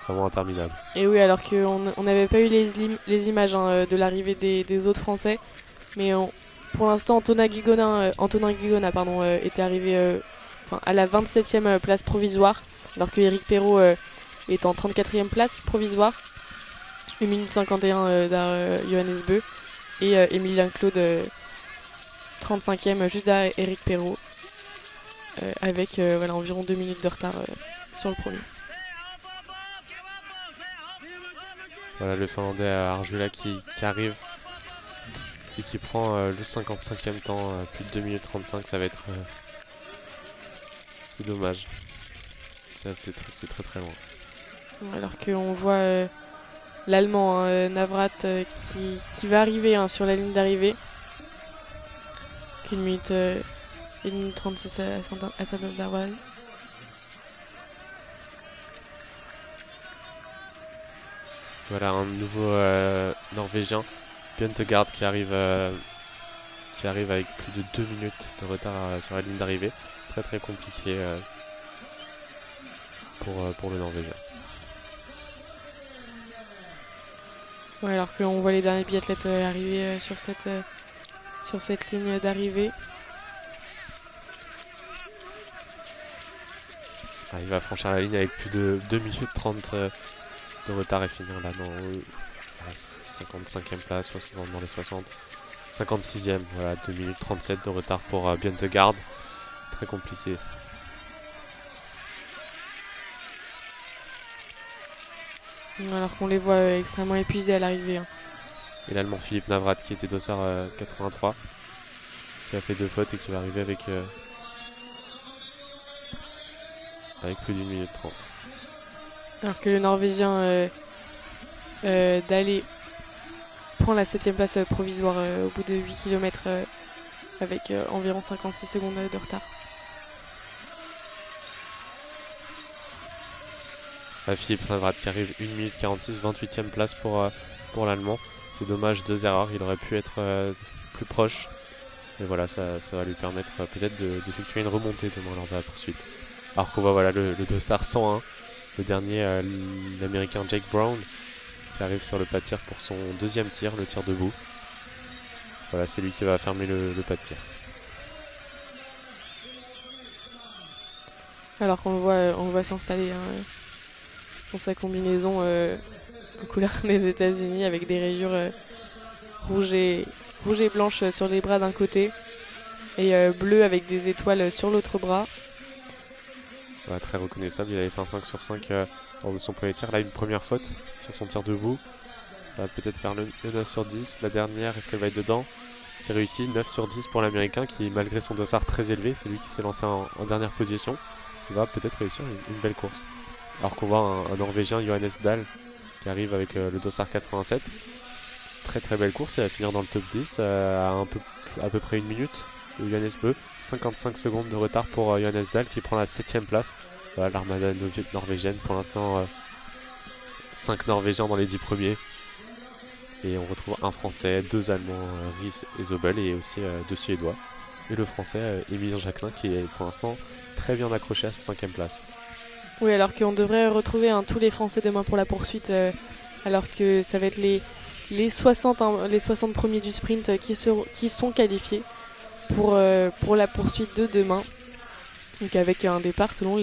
[SPEAKER 2] vraiment interminable.
[SPEAKER 1] Et oui, alors qu'on n'avait pas eu les images de l'arrivée des autres Français, mais pour l'instant Antonin Guigona était arrivé à la 27e place provisoire, alors que Éric Perrault est en 34e place provisoire, 1 minute 51 derrière Johannes Beu, et Emilien Claude 35e juste derrière Éric Perrault, avec environ 2 minutes de retard sur le premier.
[SPEAKER 2] Voilà le Finlandais Arjula qui arrive et qui prend le 55e temps, plus de 2 minutes 35, ça va être... c'est dommage. C'est très très loin.
[SPEAKER 1] Alors qu'on voit l'Allemand Navrat qui va arriver sur la ligne d'arrivée. 1 minute 36 à sa intervalle.
[SPEAKER 2] Voilà un nouveau Norvégien, Bjørntegard, qui arrive avec plus de 2 minutes de retard sur la ligne d'arrivée. Très très compliqué pour le Norvégien.
[SPEAKER 1] Ouais, alors qu'on voit les derniers biathlètes arriver sur cette ligne d'arrivée.
[SPEAKER 2] Il va franchir la ligne avec plus de 2 minutes 30 de retard et finir là dans la 55e place, 60 dans les 60. 56e, voilà, 2 minutes 37 de retard pour Bjørntegard. Très compliqué.
[SPEAKER 1] Alors qu'on les voit extrêmement épuisés à l'arrivée.
[SPEAKER 2] Et l'Allemand Philippe Navrat qui était dossard 83, qui a fait 2 fautes et qui va arriver avec plus d'1 minute 30.
[SPEAKER 1] Alors que le Norvégien Dallé prend la 7e place provisoire au bout de 8 km avec environ 56 secondes de retard.
[SPEAKER 2] Philippe Navrat qui arrive 1 minute 46, 28e place pour l'Allemand. C'est dommage, 2 erreurs, il aurait pu être plus proche. Mais voilà, ça va lui permettre peut-être d'effectuer une remontée demain lors de la poursuite. Alors qu'on voit le dossard 101, le dernier, l'Américain Jake Brown, qui arrive sur le pas de tir pour son deuxième tir, le tir debout. Voilà, c'est lui qui va fermer le pas de tir.
[SPEAKER 1] Alors qu'on le voit s'installer dans sa combinaison en couleur des États-Unis avec des rayures rouges et blanches sur les bras d'un côté et bleues avec des étoiles sur l'autre bras.
[SPEAKER 2] Voilà, très reconnaissable, il avait fait un 5 sur 5 lors de son premier tir. Là, une première faute sur son tir debout. Ça va peut-être faire le 9 sur 10. La dernière, est-ce qu'elle va être dedans? C'est réussi, 9 sur 10 pour l'Américain qui, malgré son dossard très élevé, c'est lui qui s'est lancé en dernière position. qui va peut-être réussir une belle course. Alors qu'on voit un Norvégien, Johannes Dahl, qui arrive avec le dossard 87. Très très belle course, il va finir dans le top 10 à peu près une minute de Johannes Bö. 55 secondes de retard pour Johannes Dahl qui prend la 7ème place. Voilà, l'armada norvégienne pour l'instant, 5 Norvégiens dans les 10 premiers. Et on retrouve un Français, 2 Allemands, Ries et Zobel, et aussi 2 Suédois. Et le Français, Emilien Jacquelin, qui est pour l'instant très bien accroché à sa 5ème place.
[SPEAKER 1] Oui, alors qu'on devrait retrouver tous les Français demain pour la poursuite, alors que ça va être les 60 premiers du sprint qui sont qualifiés pour la poursuite de demain. Donc avec un départ selon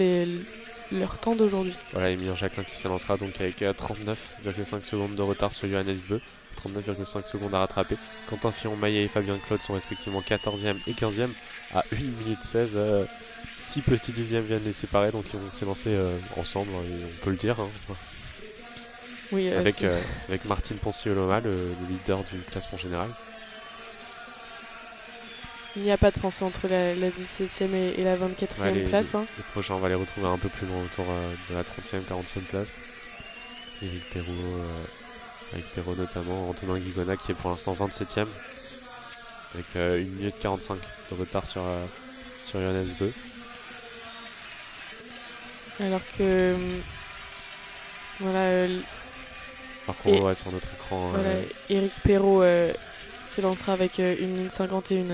[SPEAKER 1] leur temps d'aujourd'hui.
[SPEAKER 2] Voilà, Emilien Jacquelin qui s'élancera donc avec 39,5 secondes de retard sur Johannes Bö. 39,5 secondes à rattraper. Quentin Fillon-Maillet et Fabien Claude sont respectivement 14e et 15e à 1 minute 16. 6 petits dixièmes viennent les séparer, donc ils vont s'élancer ensemble, et on peut le dire.
[SPEAKER 1] Oui,
[SPEAKER 2] avec Martine Ponsioloma, le leader du classement général.
[SPEAKER 1] Il n'y a pas de Français entre la 17e et la 24e place.
[SPEAKER 2] Les prochains, on va les retrouver un peu plus loin, autour de la 30e, 40e place. Eric Perrault notamment, Antonin Guigona qui est pour l'instant 27e, avec 1 minute 45 de retard sur Johannes Bö.
[SPEAKER 1] Alors que voilà,
[SPEAKER 2] alors qu'on voit sur notre écran,
[SPEAKER 1] voilà, Eric Perrault s'élancera avec 1 minute 51,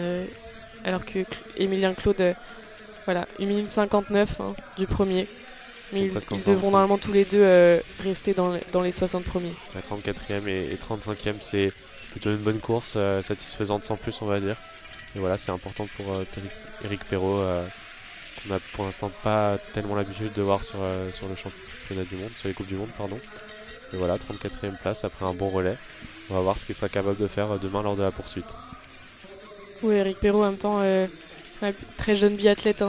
[SPEAKER 1] alors que Emilien Claude, voilà, 1 minute 59 du premier. Mais ils devront normalement tous les deux rester dans les 60 premiers.
[SPEAKER 2] La 34e et 35e, c'est plutôt une bonne course, satisfaisante sans plus, on va dire. Et voilà, c'est important pour Eric Perrault, qu'on n'a pour l'instant pas tellement l'habitude de voir sur le championnat du monde, sur les Coupes du Monde, pardon. Et voilà, 34e place après un bon relais. On va voir ce qu'il sera capable de faire demain lors de la poursuite.
[SPEAKER 1] Oui, Eric Perrault en même temps, très jeune biathlète,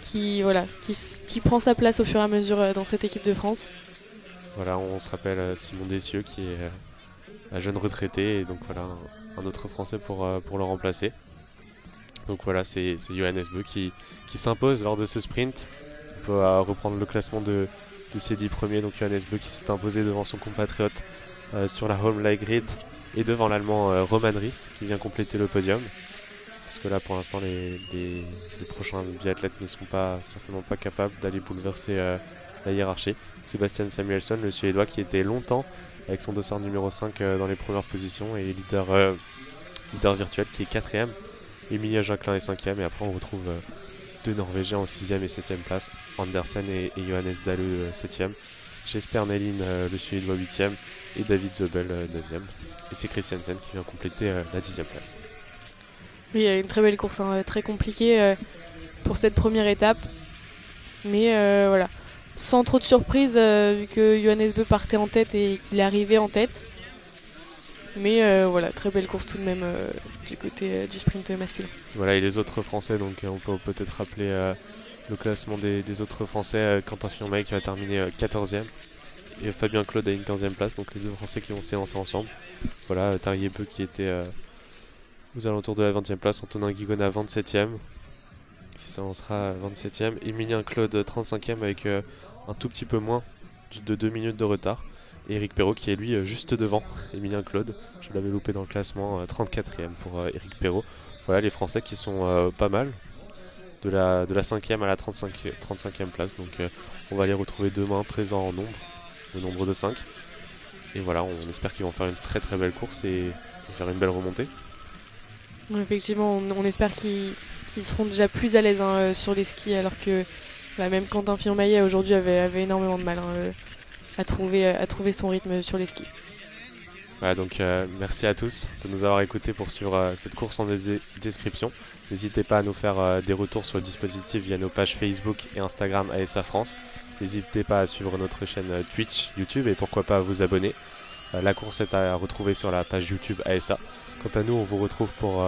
[SPEAKER 1] qui prend sa place au fur et à mesure dans cette équipe de France.
[SPEAKER 2] Voilà, on se rappelle Simon Dessieux qui est un jeune retraité, et donc voilà un autre Français pour le remplacer. Donc voilà, c'est Johannes Bö qui s'impose lors de ce sprint. On peut reprendre le classement de ces 10 premiers. Donc Johannes Bö qui s'est imposé devant son compatriote sur la home line grid et devant l'Allemand Roman Ries qui vient compléter le podium. Parce que là, pour l'instant, les prochains biathlètes ne seront certainement pas capables d'aller bouleverser la hiérarchie. Sebastian Samuelsson, le Suédois, qui était longtemps avec son dossard numéro 5 dans les premières positions, et leader virtuel qui est 4ème. Emilien Jacquelin est 5ème, et après on retrouve 2 Norvégiens en 6ème et 7ème place, Andersen et Johannes Dahle 7ème. Jesper Nelin, le Suédois 8ème, et David Zobel 9ème. Et c'est Christiansen qui vient compléter la 10ème place.
[SPEAKER 1] Oui, une très belle course, très compliquée pour cette première étape. Mais voilà, sans trop de surprise, vu que Johannes Bö partait en tête et qu'il est arrivé en tête. Mais voilà, très belle course tout de même du côté du sprint masculin.
[SPEAKER 2] Voilà, et les autres Français, donc on peut peut-être rappeler le classement des autres Français. Quentin Fillon-Maillet qui va terminer 14ème, et Fabien Claude à une 15ème place, donc les deux Français qui vont s'élancer ensemble. Voilà, Tarier Bö qui était aux alentours de la 20ème place, Antonin Guigona 27ème, qui s'élancera 27ème, Emilien Claude 35ème avec un tout petit peu moins de 2 minutes de retard, et Eric Perrault qui est lui juste devant Emilien Claude. Je l'avais loupé dans le classement, 34ème pour Eric Perrault. Voilà les Français qui sont pas mal, de la 5ème à la 35e place, donc on va les retrouver demain présents en nombre, le nombre de 5. Et voilà, on espère qu'ils vont faire une très très belle course et faire une belle remontée.
[SPEAKER 1] Effectivement, on espère qu'ils seront déjà plus à l'aise sur les skis, alors que même Quentin Fillon-Maillet aujourd'hui avait énormément de mal à trouver son rythme sur les skis.
[SPEAKER 2] Voilà, donc merci à tous de nous avoir écoutés pour suivre cette course en description. N'hésitez pas à nous faire des retours sur le dispositif via nos pages Facebook et Instagram ASA France. N'hésitez pas à suivre notre chaîne Twitch, YouTube, et pourquoi pas à vous abonner. La course est à retrouver sur la page YouTube ASA. Quant à nous, on vous retrouve pour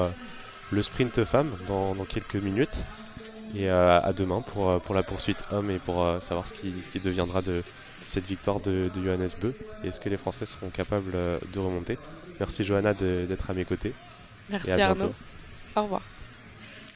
[SPEAKER 2] le sprint femme dans quelques minutes. Et à demain pour la poursuite homme, et pour savoir ce qui deviendra de cette victoire de Johannes Bö. Et est-ce que les Français seront capables de remonter. Merci Johanna d'être à mes côtés.
[SPEAKER 1] Merci Arnaud. Au revoir.